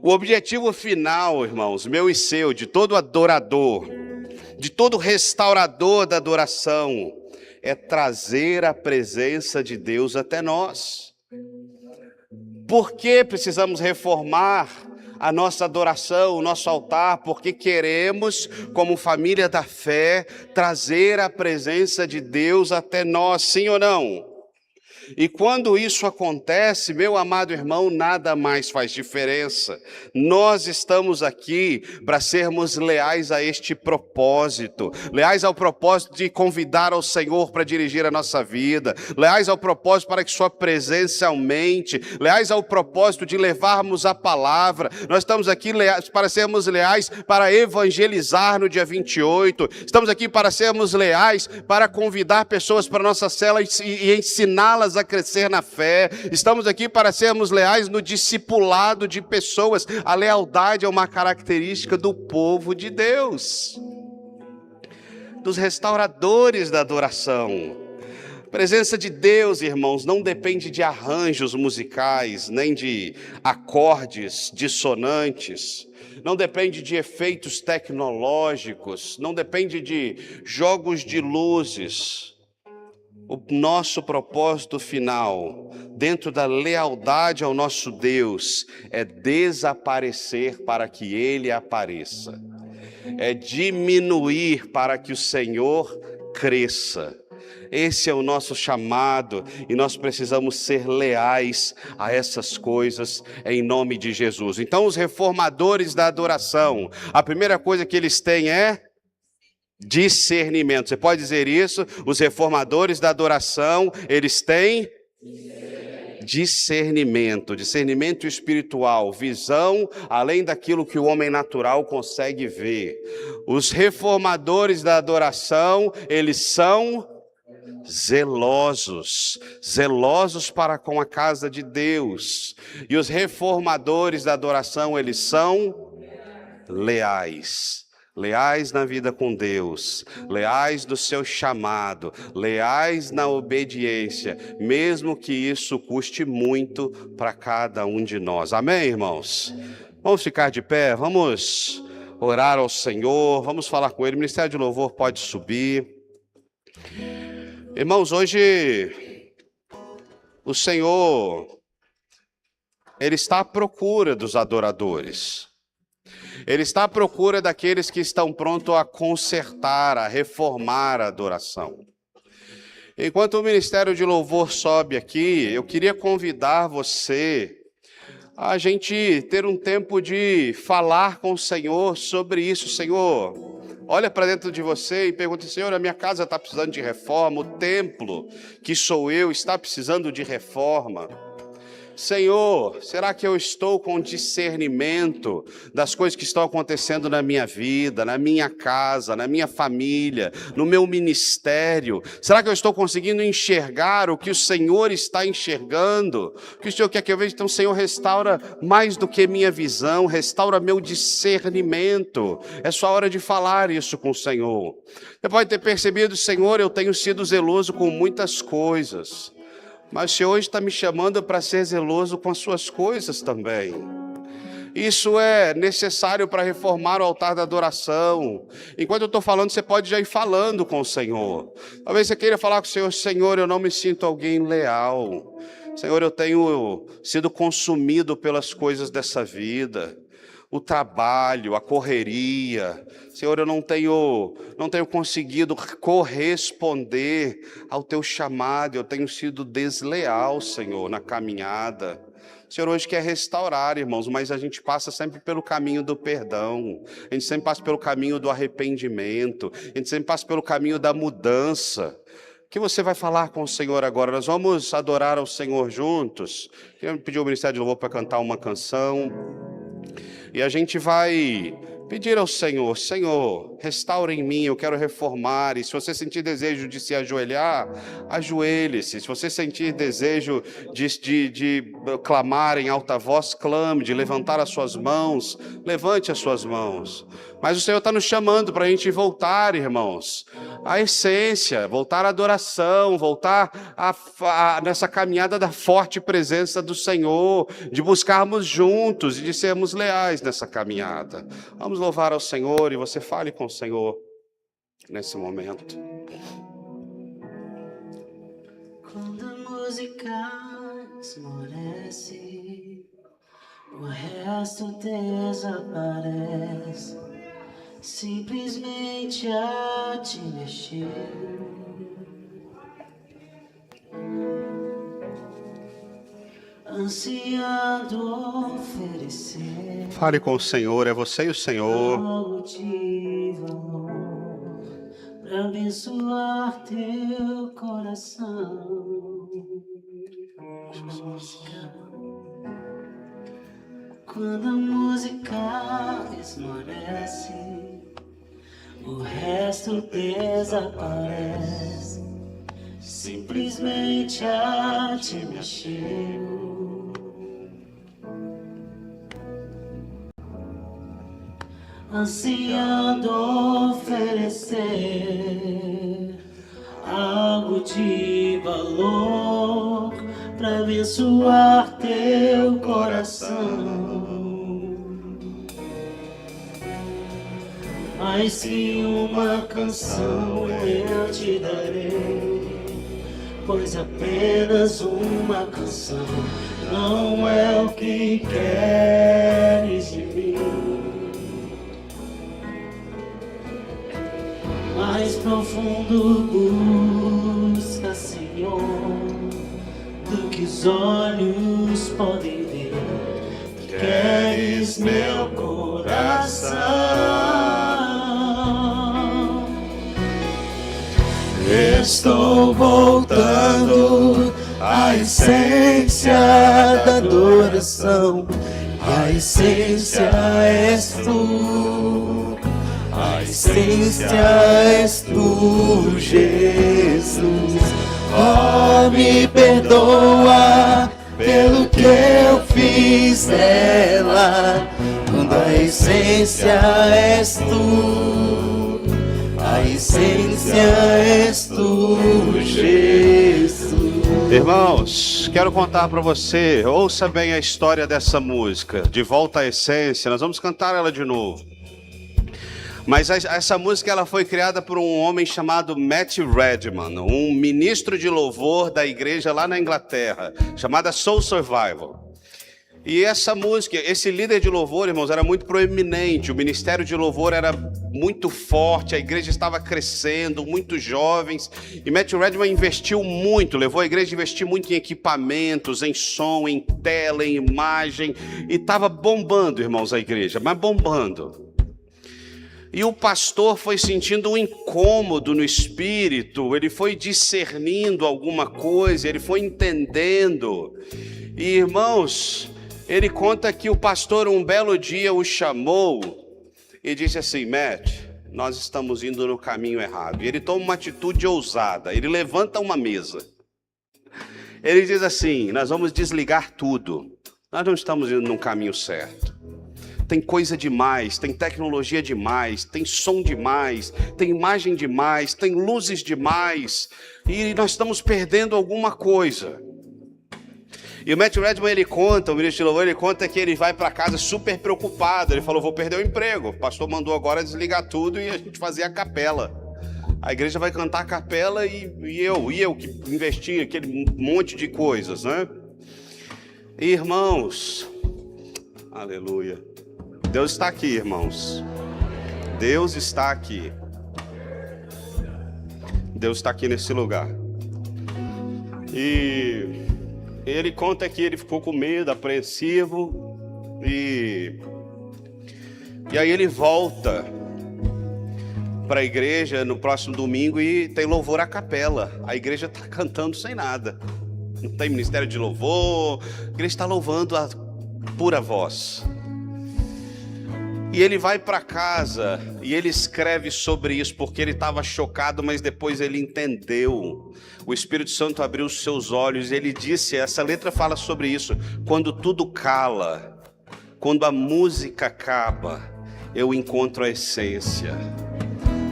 O objetivo final, irmãos, meu e seu, de todo adorador, de todo restaurador da adoração, é trazer a presença de Deus até nós. Por que precisamos reformar a nossa adoração, o nosso altar? Porque queremos, como família da fé, trazer a presença de Deus até nós, sim ou não? E quando isso acontece, meu amado irmão, nada mais faz diferença. Nós estamos aqui para sermos leais a este propósito, leais ao propósito de convidar ao Senhor para dirigir a nossa vida, leais ao propósito para que sua presença aumente, leais ao propósito de levarmos a palavra. Nós estamos aqui para sermos leais para evangelizar no dia 28, estamos aqui para sermos leais para convidar pessoas para a nossa cela e ensiná-las a crescer na fé. Estamos aqui para sermos leais no discipulado de pessoas. A lealdade é uma característica do povo de Deus, dos restauradores da adoração. A presença de Deus, irmãos, não depende de arranjos musicais, nem de acordes dissonantes, não depende de efeitos tecnológicos, não depende de jogos de luzes. o nosso propósito final, dentro da lealdade ao nosso Deus, é desaparecer para que Ele apareça. É diminuir para que o Senhor cresça. Esse é o nosso chamado e nós precisamos ser leais a essas coisas em nome de Jesus. Então, os reformadores da adoração, a primeira coisa que eles têm é discernimento. Você pode dizer isso? Os reformadores da adoração, eles têm discernimento espiritual, visão além daquilo que o homem natural consegue ver. Os reformadores da adoração, eles são zelosos para com a casa de Deus. E os reformadores da adoração, eles são leais na vida com Deus, leais do seu chamado, leais na obediência, mesmo que isso custe muito para cada um de nós. Amém, irmãos? Vamos ficar de pé, vamos orar ao Senhor, vamos falar com Ele. O Ministério de Louvor pode subir. Irmãos, hoje o Senhor, Ele está à procura dos adoradores. Ele está à procura daqueles que estão prontos a consertar, a reformar a adoração. Enquanto o Ministério de Louvor sobe aqui, eu queria convidar você a gente ter um tempo de falar com o Senhor sobre isso. Senhor, olha para dentro de você e pergunta: Senhor, a minha casa está precisando de reforma, o templo que sou eu está precisando de reforma. Senhor, será que eu estou com discernimento das coisas que estão acontecendo na minha vida, na minha casa, na minha família, no meu ministério? Será que eu estou conseguindo enxergar o que o Senhor está enxergando? O que o Senhor quer que eu veja? Então, Senhor, restaura mais do que minha visão, restaura meu discernimento. É só hora de falar isso com o Senhor. Você pode ter percebido: Senhor, eu tenho sido zeloso com muitas coisas, mas o Senhor hoje está me chamando para ser zeloso com as suas coisas também. Isso é necessário para reformar o altar da adoração. Enquanto eu estou falando, você pode já ir falando com o Senhor. Talvez você queira falar com o Senhor: Senhor, eu não me sinto alguém leal. Senhor, eu tenho sido consumido pelas coisas dessa vida. O trabalho, a correria. Senhor, eu não tenho conseguido corresponder ao teu chamado. Eu tenho sido desleal, Senhor, na caminhada. O Senhor hoje quer restaurar, irmãos, mas a gente passa sempre pelo caminho do perdão. A gente sempre passa pelo caminho do arrependimento. A gente sempre passa pelo caminho da mudança. O que você vai falar com o Senhor agora? Nós vamos adorar ao Senhor juntos. Eu pedi ao Ministério de Louvor para cantar uma canção. E a gente vai pedir ao Senhor: Senhor, restaura em mim, eu quero reformar. E se você sentir desejo de se ajoelhar, ajoelhe-se. Se você sentir desejo de clamar em alta voz, clame. De levantar as suas mãos, levante as suas mãos. Mas o Senhor está nos chamando para a gente voltar, irmãos, à essência, voltar à adoração, voltar nessa caminhada da forte presença do Senhor, de buscarmos juntos e de sermos leais nessa caminhada. Vamos louvar ao Senhor e você fale com o Senhor nesse momento. Quando a música esmorece, o resto desaparece. Simplesmente a te mexer. Ansiando oferecer. Fale com o Senhor, é você e o Senhor. Algo de valor pra abençoar teu coração. Quando a música esmorece, o resto desaparece. Simplesmente a te mexer. Ansiando oferecer algo de valor pra abençoar teu coração. Mais que uma canção eu te darei, pois apenas uma canção não é o que queres de mim. Mais profundo busca, Senhor, do que os olhos podem ver. Queres meu coração. Estou voltando à essência da adoração. A essência és tu. A essência és tu, Jesus. Oh, me perdoa pelo que eu fiz nela, quando a essência és tu, a essência és tu, Jesus. Irmãos, quero contar para você, ouça bem a história dessa música, De Volta à Essência. Nós vamos cantar ela de novo. Mas essa música ela foi criada por um homem chamado Matt Redman, um ministro de louvor da igreja lá na Inglaterra, chamada Soul Survival. E essa música, esse líder de louvor, irmãos, era muito proeminente, o ministério de louvor era muito forte, a igreja estava crescendo, muitos jovens, e Matt Redman investiu muito, levou a igreja a investir muito em equipamentos, em som, em tela, em imagem, e estava bombando, irmãos, a igreja, mas bombando. E o pastor foi sentindo um incômodo no espírito, ele foi discernindo alguma coisa, ele foi entendendo. E irmãos, ele conta que o pastor um belo dia o chamou e disse assim: Matt, nós estamos indo no caminho errado. E ele toma uma atitude ousada, ele levanta uma mesa. Ele diz assim: nós vamos desligar tudo, nós não estamos indo no caminho certo. Tem coisa demais, tem tecnologia demais, tem som demais, tem imagem demais, tem luzes demais, e nós estamos perdendo alguma coisa. E o Matt Redman, ele conta, o ministro de louvor, ele conta que ele vai para casa super preocupado. Ele falou: vou perder o emprego, o pastor mandou agora desligar tudo e a gente fazer a capela. A igreja vai cantar a capela e eu que investi aquele monte de coisas, né? E, irmãos, aleluia. Deus está aqui, irmãos. Deus está aqui. Deus está aqui nesse lugar. E ele conta que ele ficou com medo, apreensivo. E aí ele volta para a igreja no próximo domingo e tem louvor à capela. A igreja está cantando sem nada. Não tem ministério de louvor. A igreja está louvando a pura voz. E ele vai para casa e ele escreve sobre isso porque ele estava chocado, mas depois ele entendeu. O Espírito Santo abriu os seus olhos e ele disse, essa letra fala sobre isso: quando tudo cala, quando a música acaba, eu encontro a essência,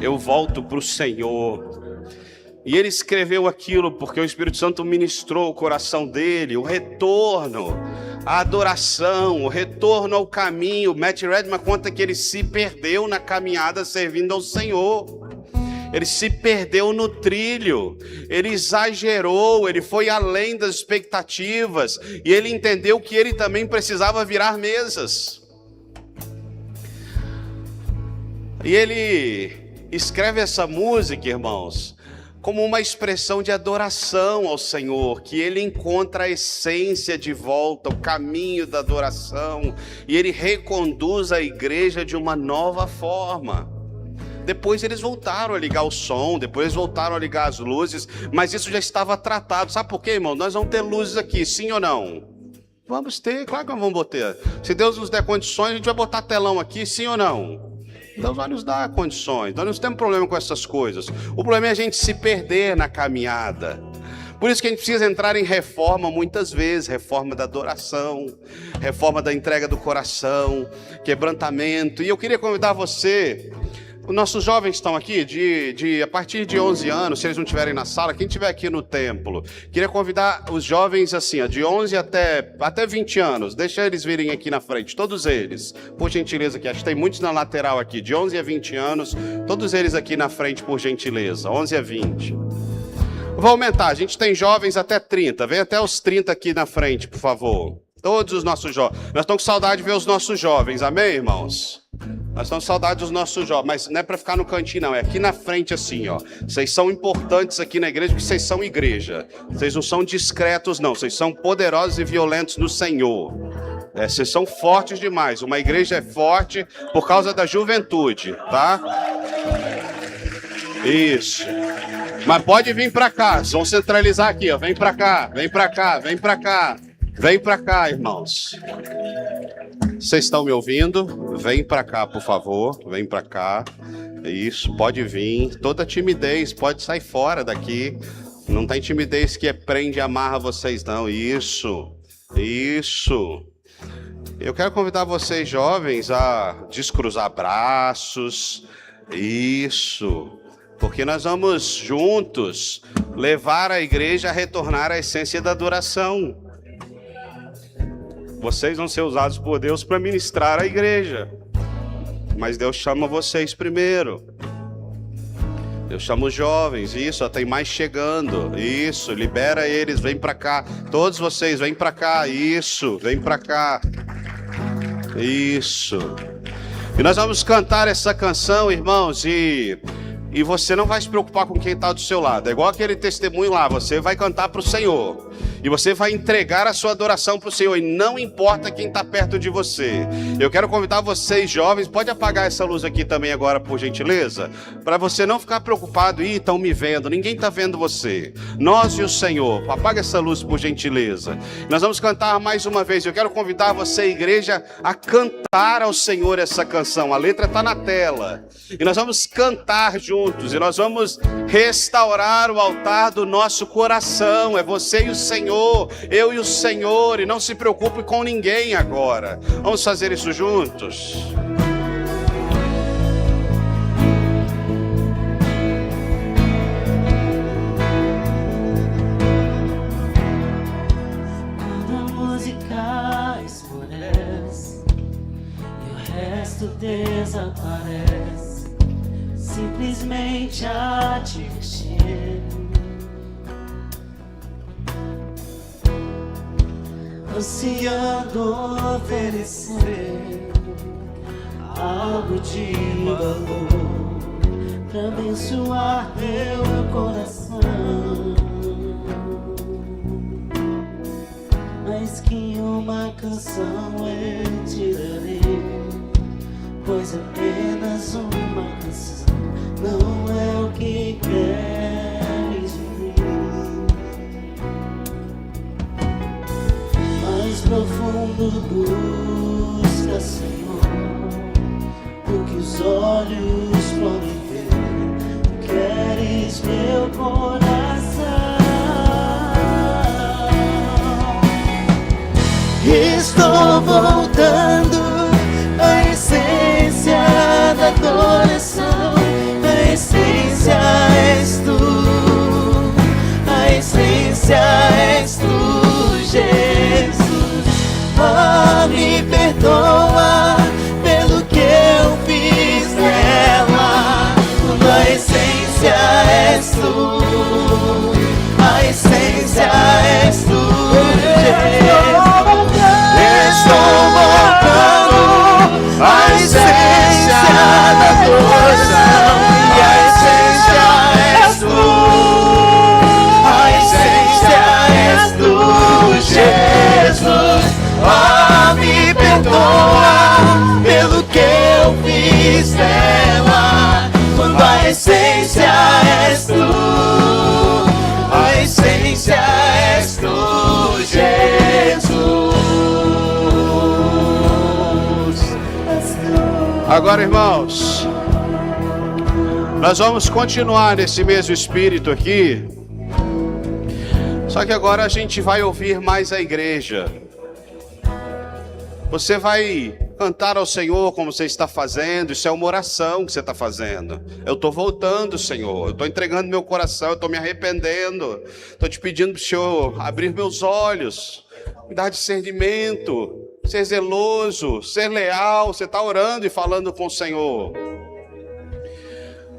eu volto para o Senhor. E ele escreveu aquilo porque o Espírito Santo ministrou o coração dele, o retorno, a adoração, o retorno ao caminho. Matt Redman conta que ele se perdeu na caminhada servindo ao Senhor. Ele se perdeu no trilho, ele exagerou, ele foi além das expectativas e ele entendeu que ele também precisava virar mesas. E ele escreve essa música, irmãos, como uma expressão de adoração ao Senhor, que ele encontra a essência de volta, o caminho da adoração, e ele reconduz a igreja de uma nova forma. Depois eles voltaram a ligar o som, depois eles voltaram a ligar as luzes, mas isso já estava tratado. Sabe por quê, irmão? Nós vamos ter luzes aqui, sim ou não? Vamos ter, claro que nós vamos botar. Se Deus nos der condições, a gente vai botar telão aqui, sim ou não? Deus vai nos dar condições, nós não temos problema com essas coisas. O problema é a gente se perder na caminhada. Por isso que a gente precisa entrar em reforma muitas vezes, reforma da adoração, reforma da entrega do coração, quebrantamento. E eu queria convidar você, os nossos jovens estão aqui, a partir de 11 anos, se eles não estiverem na sala, quem estiver aqui no templo, queria convidar os jovens assim, de 11 até 20 anos, deixa eles virem aqui na frente, todos eles, por gentileza, que acho que tem muitos na lateral aqui, de 11 a 20 anos, todos eles aqui na frente, por gentileza, 11 a 20. Vou aumentar, a gente tem jovens até 30. Vem até os 30 aqui na frente, por favor. Todos os nossos jovens. Nós estamos com saudade de ver os nossos jovens, amém, irmãos? Nós estamos com saudade dos nossos jovens, mas não é para ficar no cantinho, não. É aqui na frente, assim, ó. Vocês são importantes aqui na igreja, porque vocês são igreja. Vocês não são discretos, não. Vocês são poderosos e violentos no Senhor. Vocês são fortes demais. Uma igreja é forte por causa da juventude, tá? Isso. Mas pode vir para cá. Vamos centralizar aqui, ó. Vem para cá, vem para cá, vem para cá. Vem para cá, irmãos. Vocês estão me ouvindo? Vem para cá, por favor. Vem para cá. Isso, pode vir. Toda timidez pode sair fora daqui. Não tem timidez que prende e amarra vocês, não. Isso. Eu quero convidar vocês, jovens, a descruzar braços. Isso. Porque nós vamos juntos levar a igreja a retornar à essência da adoração. Vocês vão ser usados por Deus para ministrar a igreja. Mas Deus chama vocês primeiro. Deus chama os jovens. Isso, tem mais chegando. Isso, libera eles, vem para cá. Todos vocês, vem para cá. Isso, vem para cá. Isso. E nós vamos cantar essa canção, irmãos, e você não vai se preocupar com quem está do seu lado. É igual aquele testemunho lá, você vai cantar para o Senhor. E você vai entregar a sua adoração para o Senhor. E não importa quem está perto de você. Eu quero convidar vocês, jovens, pode apagar essa luz aqui também agora, por gentileza? Para você não ficar preocupado. Ih, estão me vendo. Ninguém está vendo você. Nós e o Senhor. Apaga essa luz, por gentileza. Nós vamos cantar mais uma vez. Eu quero convidar você, igreja, a cantar ao Senhor essa canção. A letra está na tela. E nós vamos cantar juntos. E nós vamos restaurar o altar do nosso coração. É você e o Senhor. Eu e o Senhor, e não se preocupe com ninguém agora. Vamos fazer isso juntos. Quando a música escurece e o resto desaparece, simplesmente a te mexer. Ansiando oferecer algo de valor pra abençoar teu coração. Mas que uma canção eu te darei, pois apenas uma canção não é o que queres de mim. Mais profundo busca, Senhor, o que os olhos podem ver. Tu queres meu coração. Estou voltando à essência da adoração. A essência és tu, a essência és tu, Jesus. Oh, me perdoa pelo que eu fiz nela. A essência és tu, a essência és tu, Jesus. Estou voltando à essência da adoração. E a essência és tu, a essência és tu, Jesus. Oh, me perdoa pelo que eu fiz nela. Quando a essência és tu, a essência és tu, Jesus. Agora, irmãos, nós vamos continuar nesse mesmo espírito aqui. Só que agora a gente vai ouvir mais a igreja. Você vai cantar ao Senhor como você está fazendo. Isso é uma oração que você está fazendo. Eu estou voltando, Senhor. Eu estou entregando meu coração. Eu estou me arrependendo. Estou te pedindo para o Senhor abrir meus olhos, me dar discernimento, ser zeloso, ser leal. Você está orando e falando com o Senhor.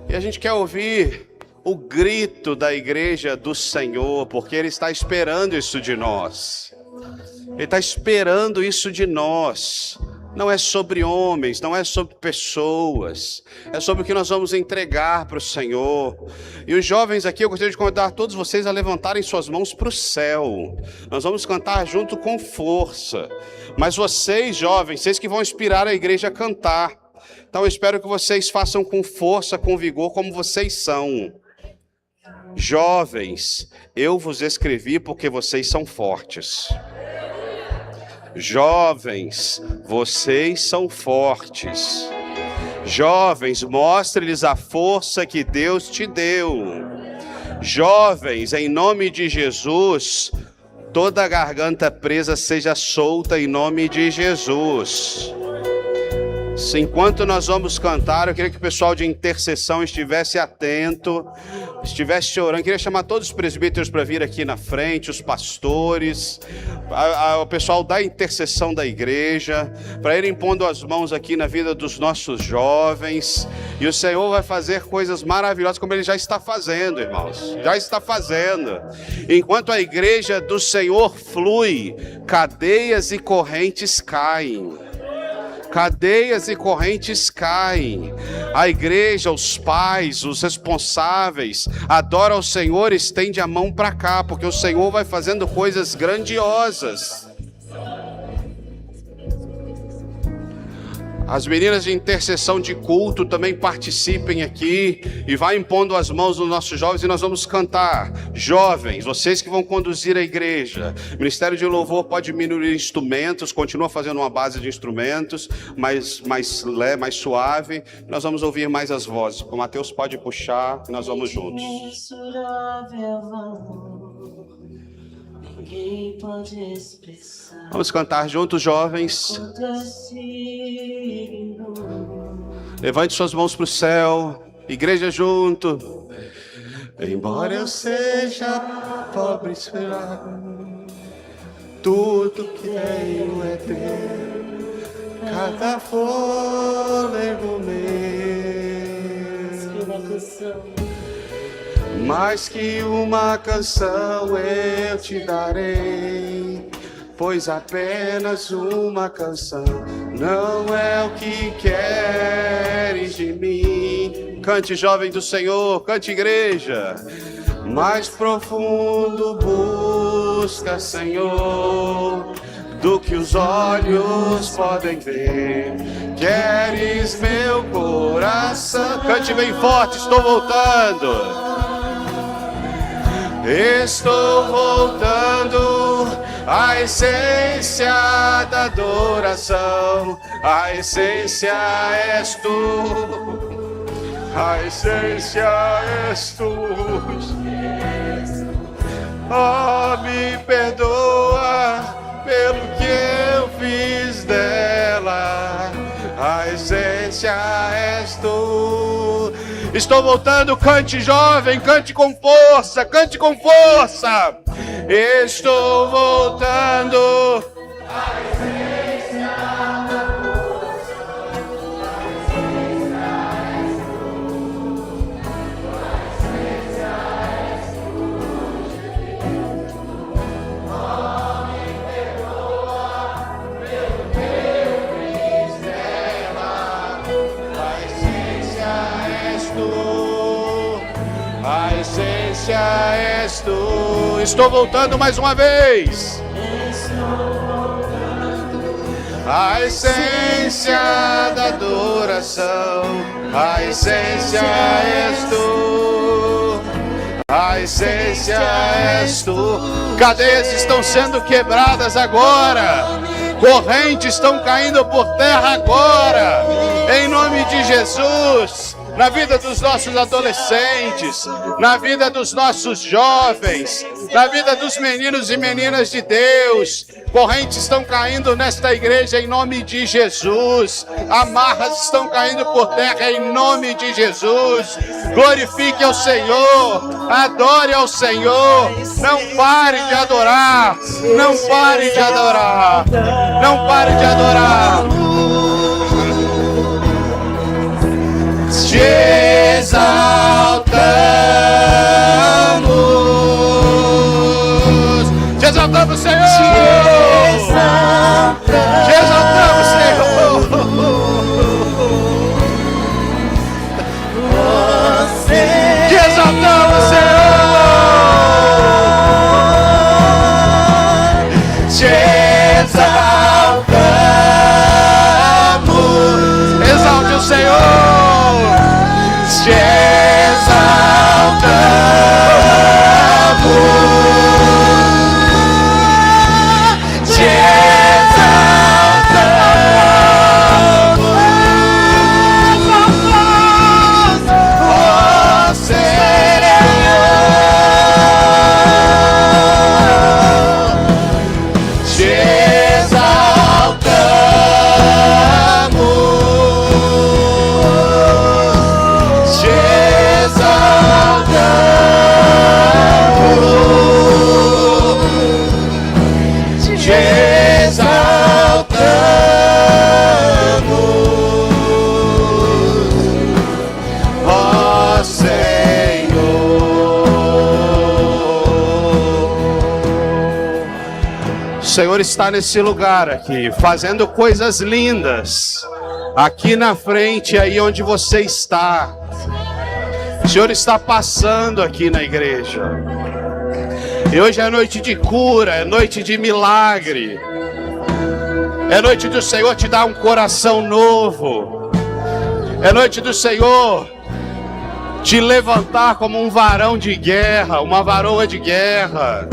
E a gente quer ouvir o grito da igreja do Senhor, porque Ele está esperando isso de nós. Ele está esperando isso de nós. Não é sobre homens, não é sobre pessoas, é sobre o que nós vamos entregar para o Senhor. E os jovens aqui, eu gostaria de convidar todos vocês a levantarem suas mãos para o céu. Nós vamos cantar junto com força. Mas vocês, jovens, vocês que vão inspirar a igreja a cantar. Então eu espero que vocês façam com força, com vigor, como vocês são. Jovens, eu vos escrevi porque vocês são fortes. Jovens, vocês são fortes. Jovens, mostre-lhes a força que Deus te deu. Jovens, em nome de Jesus, toda a garganta presa seja solta em nome de Jesus. Enquanto nós vamos cantar, eu queria que o pessoal de intercessão estivesse atento, estivesse orando. Eu queria chamar todos os presbíteros para vir aqui na frente, os pastores, o pessoal da intercessão da igreja, para irem pondo as mãos aqui na vida dos nossos jovens. E o Senhor vai fazer coisas maravilhosas, como Ele já está fazendo, irmãos. Já está fazendo. Enquanto a igreja do Senhor flui, cadeias e correntes caem. Cadeias e correntes caem. A igreja, os pais, os responsáveis, adoram o Senhor, estende a mão para cá, porque o Senhor vai fazendo coisas grandiosas. As meninas de intercessão de culto também participem aqui e vai impondo as mãos nos nossos jovens e nós vamos cantar. Jovens, vocês que vão conduzir a igreja, o Ministério de Louvor pode diminuir instrumentos, continua fazendo uma base de instrumentos, mais suave. Nós vamos ouvir mais as vozes. O Mateus pode puxar e nós vamos juntos. Ninguém pode expressar. Vamos cantar juntos, jovens. Levante suas mãos para o céu. Igreja junto. Embora eu seja pobre, esperar, tudo que tenho é teu. Cada fôlego meu. Mais que uma canção eu te darei, pois apenas uma canção não é o que queres de mim. Cante, jovem do Senhor, cante, igreja. Mais profundo busca, Senhor, do que os olhos podem ver. Queres meu coração. Cante bem forte, estou voltando. Estou voltando à essência da adoração. A essência és tu. A essência és tu. Oh, me perdoa pelo que eu fiz dela. A essência és tu. Estou voltando, cante, jovem, cante com força, cante com força. Estou voltando. A essência da força, a essência és tu. A essência és tu. Oh, me perdoa pelo que eu fiz dela. A essência és tu. A essência és tu. Estou voltando mais uma vez. A essência da adoração. A essência és tu. A essência és tu. Cadeias estão sendo quebradas agora. Correntes estão caindo por terra agora. Em nome de Jesus. Na vida dos nossos adolescentes, na vida dos nossos jovens, na vida dos meninos e meninas de Deus. Correntes estão caindo nesta igreja em nome de Jesus. Amarras estão caindo por terra em nome de Jesus. Glorifique ao Senhor, adore ao Senhor. Não pare de adorar, não pare de adorar, não pare de adorar. Te exaltamos. exaltamos, Senhor. Te exaltamos. Exalte o Senhor. Te exaltamos. Te O Senhor está nesse lugar aqui, fazendo coisas lindas, aqui na frente, aí onde você está. O Senhor está passando aqui na igreja. E hoje é noite de cura, é noite de milagre. É noite do Senhor te dar um coração novo. É noite do Senhor te levantar como um varão de guerra, uma varoa de guerra.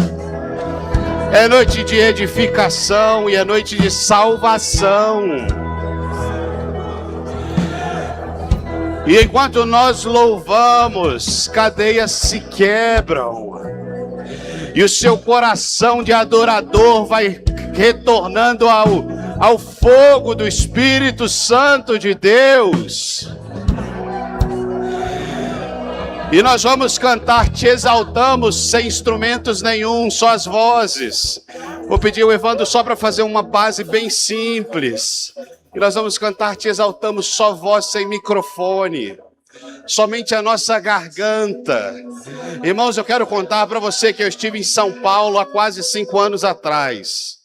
É noite de edificação e é noite de salvação. E enquanto nós louvamos, cadeias se quebram. E o seu coração de adorador vai retornando ao fogo do Espírito Santo de Deus. E nós vamos cantar, te exaltamos, sem instrumentos nenhum, só as vozes. Vou pedir o Evandro só para fazer uma base bem simples. E nós vamos cantar, te exaltamos, só voz, sem microfone. Somente a nossa garganta. Irmãos, eu quero contar para você que eu estive em São Paulo há quase 5 anos atrás.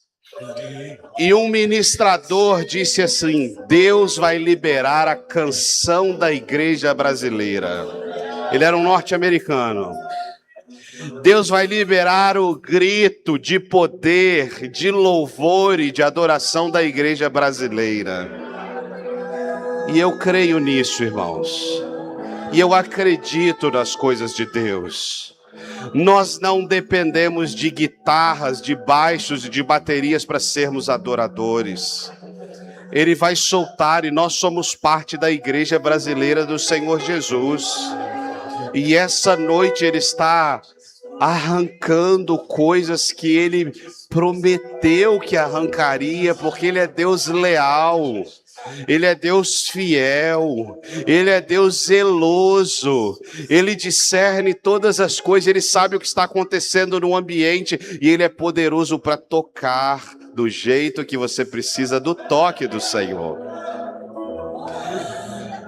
E um ministrador disse assim, Deus vai liberar a canção da igreja brasileira. Ele era um norte-americano. Deus vai liberar o grito de poder, de louvor e de adoração da igreja brasileira. E eu creio nisso, irmãos. E eu acredito nas coisas de Deus. Nós não dependemos de guitarras, de baixos e de baterias para sermos adoradores. Ele vai soltar e nós somos parte da igreja brasileira do Senhor Jesus. E essa noite Ele está arrancando coisas que Ele prometeu que arrancaria, porque Ele é Deus leal, Ele é Deus fiel, Ele é Deus zeloso, Ele discerne todas as coisas, Ele sabe o que está acontecendo no ambiente e Ele é poderoso para tocar do jeito que você precisa do toque do Senhor.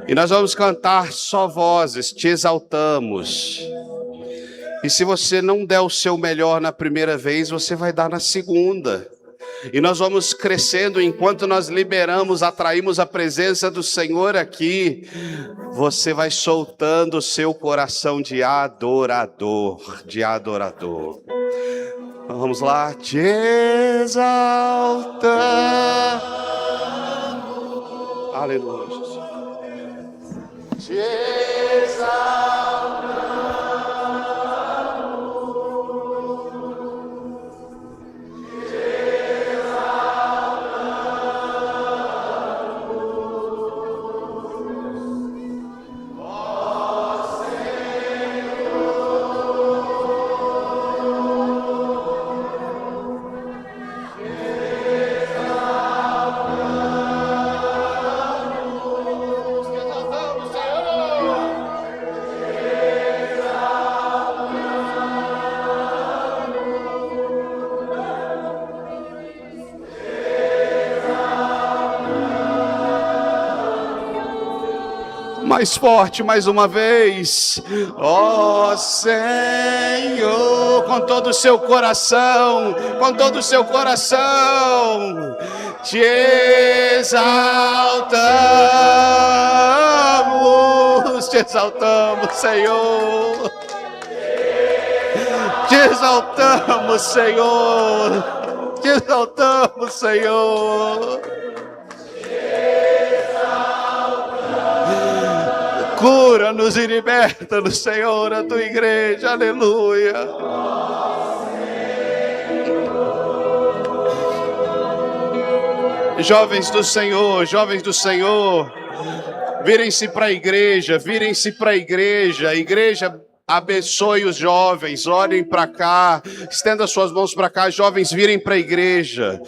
E nós vamos cantar só vozes, te exaltamos. E se você não der o seu melhor na primeira vez, você vai dar na segunda. E nós vamos crescendo enquanto nós liberamos, atraímos a presença do Senhor aqui. Você vai soltando o seu coração de adorador, de adorador. Vamos lá, te exaltamos. Aleluia. Te exaltamos. Mais forte, mais uma vez. Ó Senhor, com todo o seu coração, com todo o seu coração, te exaltamos, Senhor. Te exaltamos, Senhor. Te exaltamos, Senhor. Cura-nos e liberta-nos, Senhor, a tua igreja. Aleluia. Jovens do Senhor, virem-se para a igreja, a igreja abençoe os jovens, olhem para cá, estenda suas mãos para cá, jovens, virem para a igreja,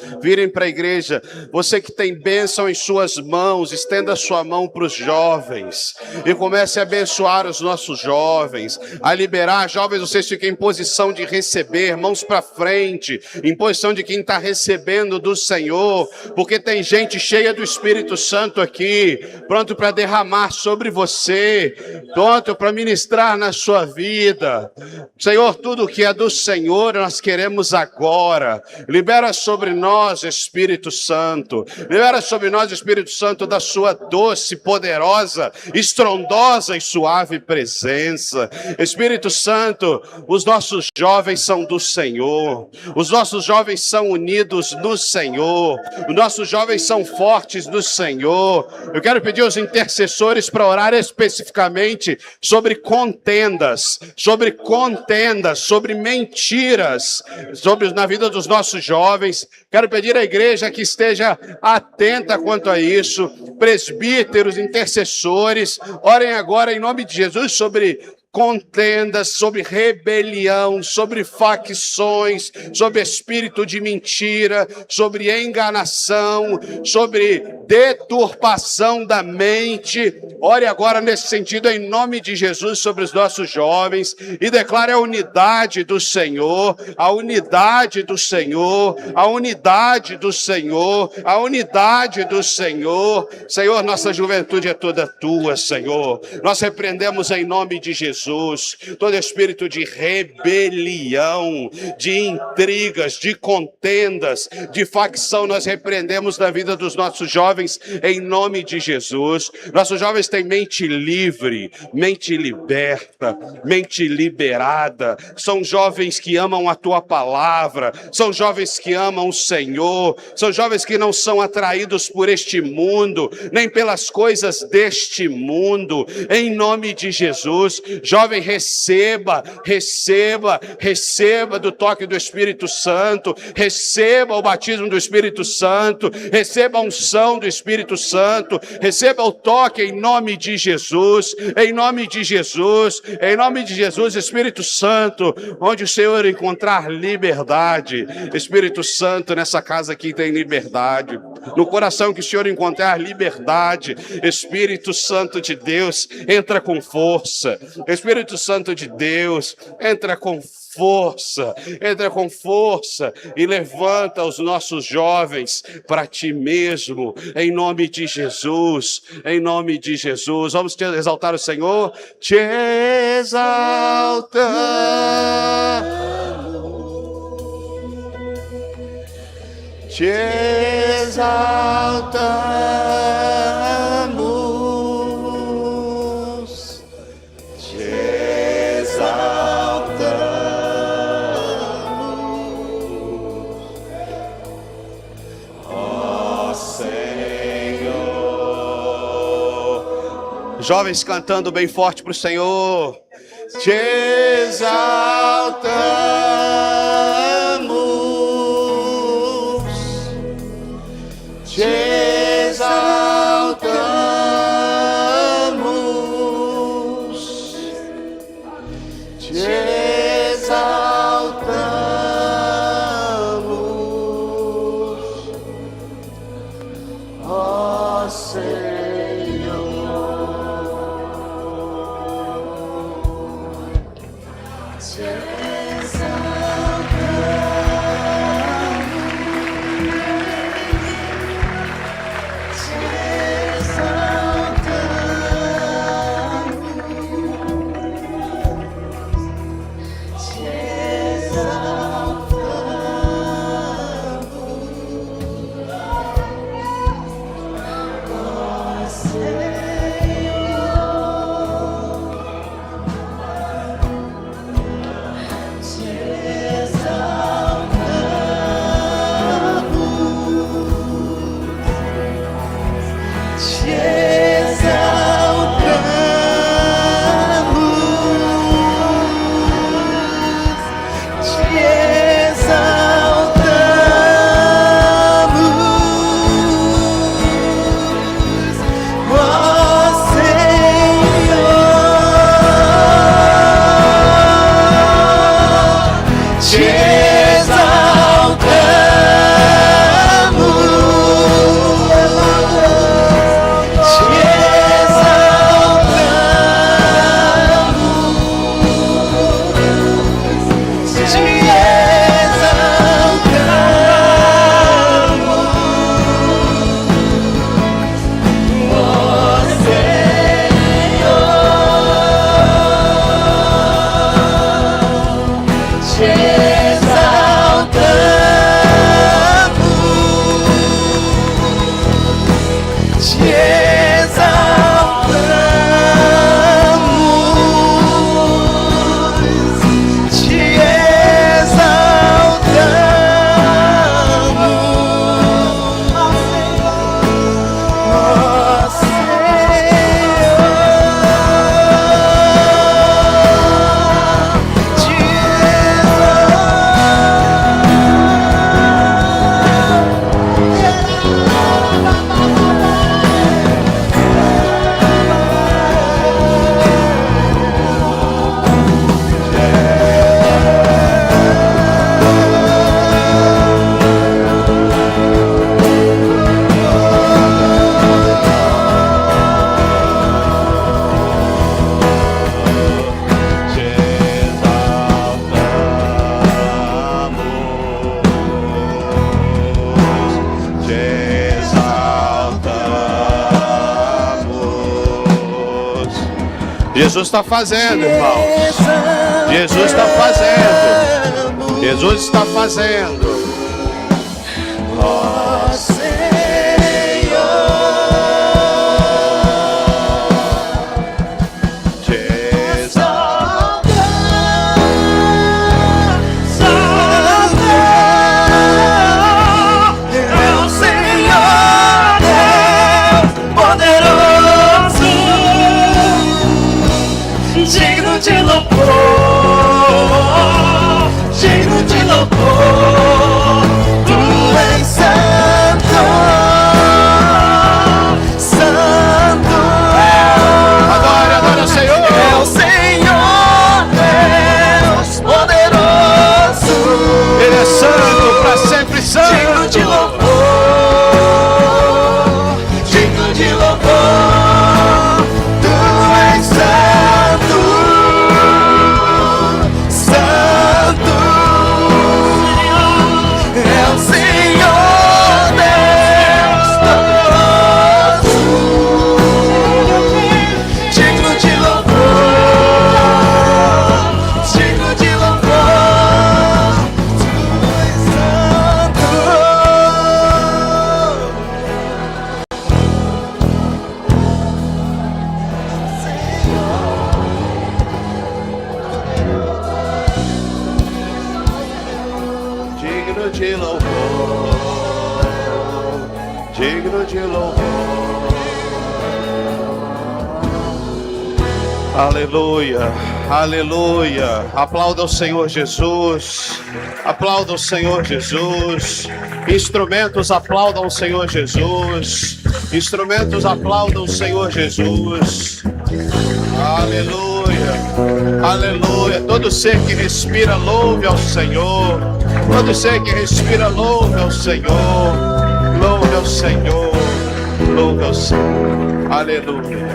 você que tem bênção em suas mãos, estenda sua mão para os jovens, e comece a abençoar os nossos jovens, a liberar, jovens, vocês fiquem em posição de receber, mãos para frente, em posição de quem está recebendo do Senhor, porque tem gente cheia do Espírito Santo aqui, pronto para derramar sobre você, pronto para ministrar na sua vida. Senhor, tudo que é do Senhor nós queremos agora. Libera sobre nós, Espírito Santo. Libera sobre nós, Espírito Santo, da sua doce, poderosa, estrondosa e suave presença. Espírito Santo, os nossos jovens são do Senhor. Os nossos jovens são unidos no Senhor. Os nossos jovens são fortes no Senhor. Eu quero pedir aos intercessores para orar especificamente sobre contendas, sobre mentiras, na vida dos nossos jovens. Quero pedir à igreja que esteja atenta quanto a isso. Presbíteros, intercessores, orem agora em nome de Jesus sobre contendas, sobre rebelião, sobre facções, sobre espírito de mentira, sobre enganação, sobre deturpação da mente. Ore agora nesse sentido em nome de Jesus sobre os nossos jovens e declare a unidade do Senhor, a unidade do Senhor, a unidade do Senhor, a unidade do Senhor. Senhor, nossa juventude é toda tua, Senhor. Nós repreendemos em nome de Jesus todo espírito de rebelião, de intrigas, de contendas, de facção. Nós repreendemos na vida dos nossos jovens em nome de Jesus. Nossos jovens têm mente livre, mente liberta, mente liberada. São jovens que amam a tua palavra, são jovens que amam o Senhor, são jovens que não são atraídos por este mundo, nem pelas coisas deste mundo. Em nome de Jesus, jovem, receba do toque do Espírito Santo, receba o batismo do Espírito Santo, receba a unção do Espírito Santo, receba o toque em nome de Jesus, em nome de Jesus, em nome de Jesus. Espírito Santo, onde o Senhor encontrar liberdade, Espírito Santo, nessa casa aqui tem liberdade, no coração que o Senhor encontrar liberdade, Espírito Santo de Deus, entra com força. Espírito Santo de Deus, entra com força e levanta os nossos jovens para ti mesmo, em nome de Jesus, em nome de Jesus. Vamos te exaltar o Senhor, te exaltamos, te exaltamos, te exaltamos, ó Senhor. Jovens cantando bem forte para o Senhor, te exaltamos, te exaltamos, te exaltamos, ó Senhor. Te te exaltamos, te exaltamos, te Jesus está fazendo, irmãos. Jesus está fazendo. Jesus está fazendo. Ó Senhor, te exaltamos. é o Senhor Deus poderoso, digno de louvor, digno de louvor. Tu és santo, santo. Adore, adore o Senhor. É o Senhor Deus poderoso, Ele é santo, para sempre santo. digno de louvor, digno de louvor. Tu és santo, santo. É o Senhor Deus poderoso, digno de louvor, digno de louvor. Tu és santo. Digno de louvor, digno de louvor. Aleluia, aleluia. Aplauda o Senhor Jesus. Aplauda o Senhor Jesus. Instrumentos aplaudam o Senhor Jesus. Instrumentos aplaudam o Senhor Jesus. Aleluia, aleluia. Todo ser que respira, louve ao Senhor. Todo ser que respira, louve ao Senhor. Louve ao Senhor. Louve ao Senhor. Aleluia,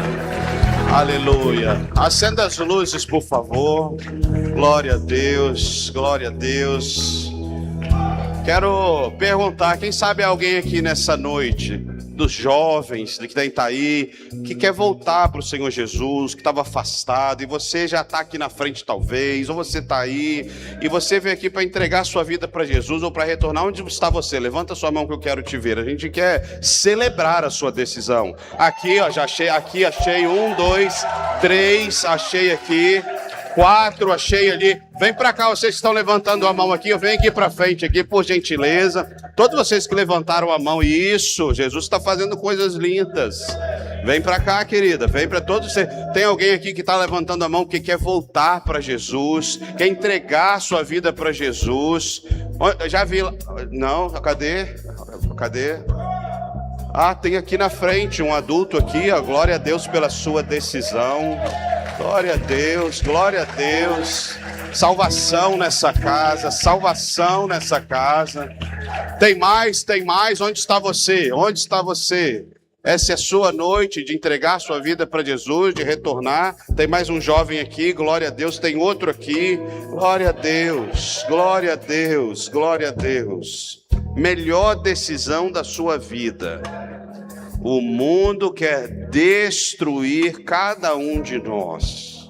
aleluia. Acenda as luzes, por favor. Glória a Deus, glória a Deus. Quero perguntar, quem sabe alguém aqui nessa noite, dos jovens que está aí, que quer voltar para o Senhor Jesus, que estava afastado, e você já está aqui na frente talvez, ou você está aí, e você veio aqui para entregar sua vida para Jesus, ou para retornar. Onde está você? Levanta sua mão que eu quero te ver. A gente quer celebrar a sua decisão. Aqui, ó, já achei, aqui achei 1, 2, 3, achei aqui. 4, achei ali. Vem para cá, vocês que estão levantando a mão aqui, eu venho aqui para frente aqui, por gentileza. Todos vocês que levantaram a mão, isso, Jesus está fazendo coisas lindas. Vem para cá, querida, vem para todos vocês. Tem alguém aqui que está levantando a mão que quer voltar para Jesus, quer entregar sua vida para Jesus. Já vi, não, cadê? Cadê? Ah, tem aqui na frente um adulto aqui, ó. Glória a Deus pela sua decisão. Glória a Deus, glória a Deus. Salvação nessa casa, salvação nessa casa. Tem mais, tem mais. Onde está você? Onde está você? Essa é a sua noite de entregar sua vida para Jesus, de retornar. Tem mais um jovem aqui, glória a Deus. Tem outro aqui, glória a Deus, glória a Deus, glória a Deus. Melhor decisão da sua vida. O mundo quer destruir cada um de nós.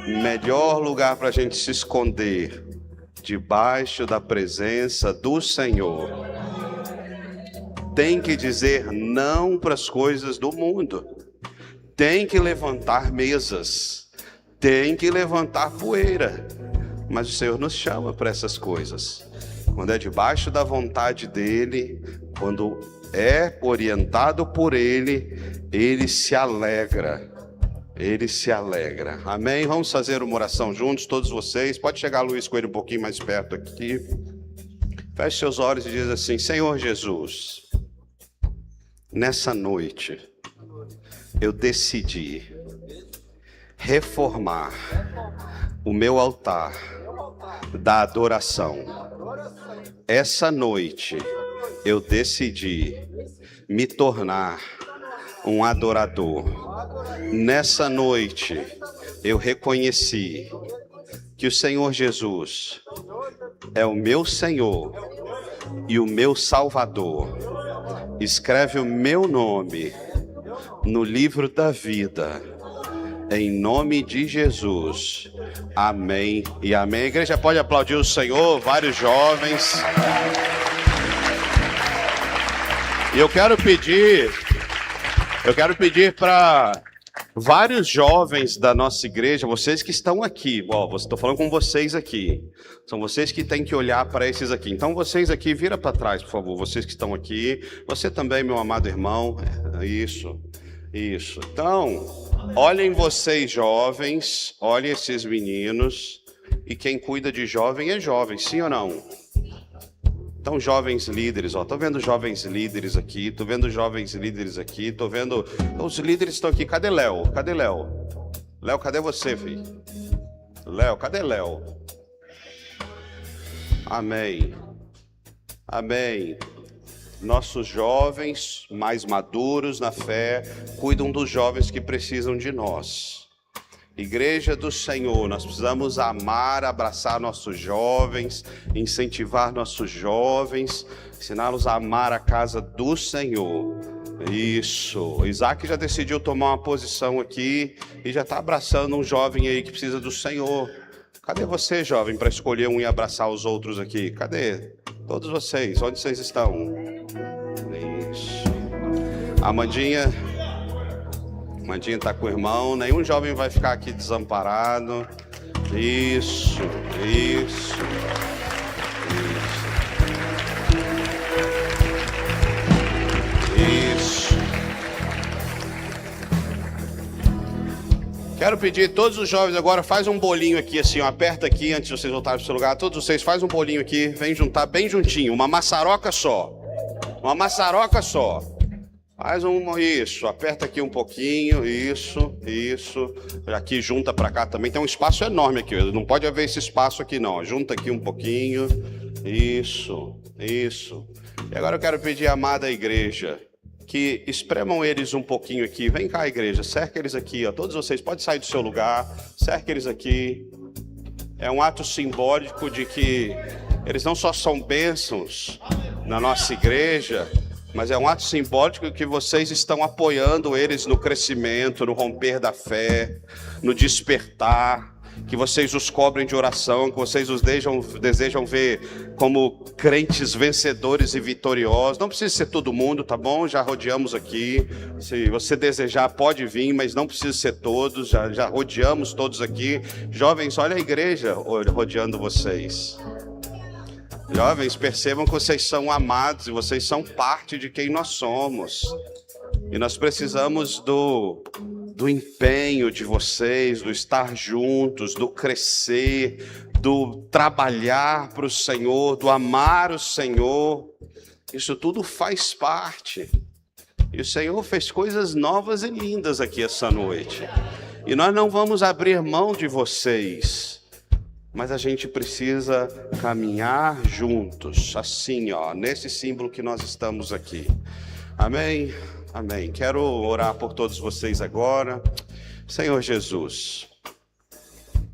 Melhor lugar para a gente se esconder debaixo da presença do Senhor. Tem que dizer não para as coisas do mundo. Tem que levantar mesas. Tem que levantar poeira. Mas o Senhor nos chama para essas coisas. Quando é debaixo da vontade dEle, quando é orientado por Ele, Ele se alegra. Ele se alegra. Amém? Vamos fazer uma oração juntos, todos vocês. Pode chegar Luiz Coelho um pouquinho mais perto aqui. Feche seus olhos e diz assim: Senhor Jesus, nessa noite eu decidi reformar o meu altar da adoração. Essa noite eu decidi me tornar um adorador. Nessa noite eu reconheci que o Senhor Jesus é o meu Senhor e o meu Salvador. Escreve o meu nome no livro da vida, em nome de Jesus. Amém e amém. A igreja pode aplaudir o Senhor, vários jovens. E eu quero pedir para vários jovens da nossa igreja, vocês que estão aqui, estou falando com vocês aqui, são vocês que têm que olhar para esses aqui. Então vocês aqui, vira para trás, por favor, vocês que estão aqui, você também, meu amado irmão, isso. Então, olhem vocês jovens, olhem esses meninos, e quem cuida de jovem é jovem, sim ou não? Então, jovens líderes, tô vendo jovens líderes aqui, tô vendo jovens líderes aqui, tô vendo... Os líderes estão aqui, cadê Léo? Cadê Léo? Léo, cadê você, filho? Léo, cadê Léo? Amém. Amém. Nossos jovens mais maduros na fé cuidam dos jovens que precisam de nós. Igreja do Senhor, nós precisamos amar, abraçar nossos jovens, incentivar nossos jovens, ensiná-los a amar a casa do Senhor. Isso. Isaac já decidiu tomar uma posição aqui e já está abraçando um jovem aí que precisa do Senhor. Cadê você, jovem, para escolher um e abraçar os outros aqui? Cadê? Todos vocês, onde vocês estão? Isso. Amandinha está com o irmão. Nenhum jovem vai ficar aqui desamparado. Isso. Quero pedir todos os jovens agora, faz um bolinho aqui assim, ó, aperta aqui antes de vocês voltarem para o seu lugar. Todos vocês, faz um bolinho aqui, vem juntar bem juntinho, uma maçaroca só. Faz isso, aperta aqui um pouquinho, isso. Aqui junta para cá também, tem um espaço enorme aqui, não pode haver esse espaço aqui não. Junta aqui um pouquinho, isso. E agora eu quero pedir à amada igreja que espremam eles um pouquinho aqui. Vem cá, igreja, cerca eles aqui, ó. Todos vocês podem sair do seu lugar, cerca eles aqui. É um ato simbólico de que eles não só são bênçãos na nossa igreja, mas é um ato simbólico que vocês estão apoiando eles no crescimento, no romper da fé, no despertar, que vocês os cobrem de oração, que vocês os desejam ver como crentes vencedores e vitoriosos. Não precisa ser todo mundo, tá bom? Já rodeamos aqui. Se você desejar, pode vir, mas não precisa ser todos. Já rodeamos todos aqui. Jovens, olha a igreja rodeando vocês. Jovens, percebam que vocês são amados e vocês são parte de quem nós somos. E nós precisamos do empenho de vocês, do estar juntos, do crescer, do trabalhar para o Senhor, do amar o Senhor. Isso tudo faz parte. E o Senhor fez coisas novas e lindas aqui essa noite. E nós não vamos abrir mão de vocês. Mas a gente precisa caminhar juntos, assim, ó, nesse símbolo que nós estamos aqui. Amém? Amém. Quero orar por todos vocês agora. Senhor Jesus,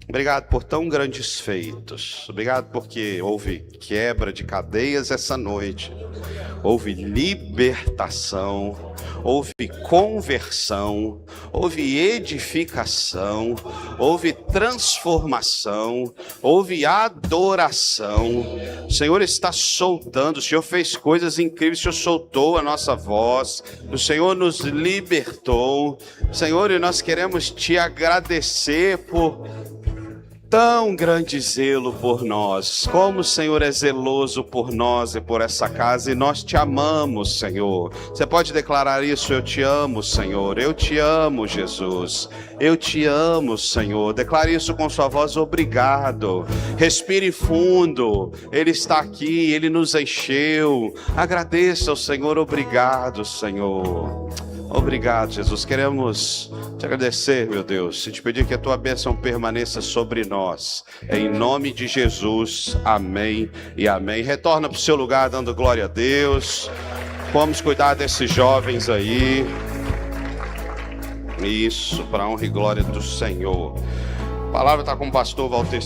obrigado por tão grandes feitos. Obrigado porque houve quebra de cadeias essa noite. Houve libertação, houve conversão, houve edificação, houve transformação, houve adoração. O Senhor está soltando, o Senhor fez coisas incríveis, o Senhor soltou a nossa voz, o Senhor nos libertou. Senhor, e nós queremos te agradecer por tão grande zelo por nós. Como o Senhor é zeloso por nós e por essa casa, e nós te amamos, Senhor. Você pode declarar isso? Eu te amo, Senhor. Eu te amo, Jesus. Eu te amo, Senhor. Declare isso com sua voz. Obrigado. Respire fundo. Ele está aqui, Ele nos encheu. Agradeça ao Senhor. Obrigado, Senhor. Obrigado, Jesus. Queremos te agradecer, meu Deus, e te pedir que a tua bênção permaneça sobre nós. Em nome de Jesus, amém e amém. Retorna para o seu lugar dando glória a Deus. Vamos cuidar desses jovens aí. Isso, para a honra e glória do Senhor. A palavra está com o pastor Walter.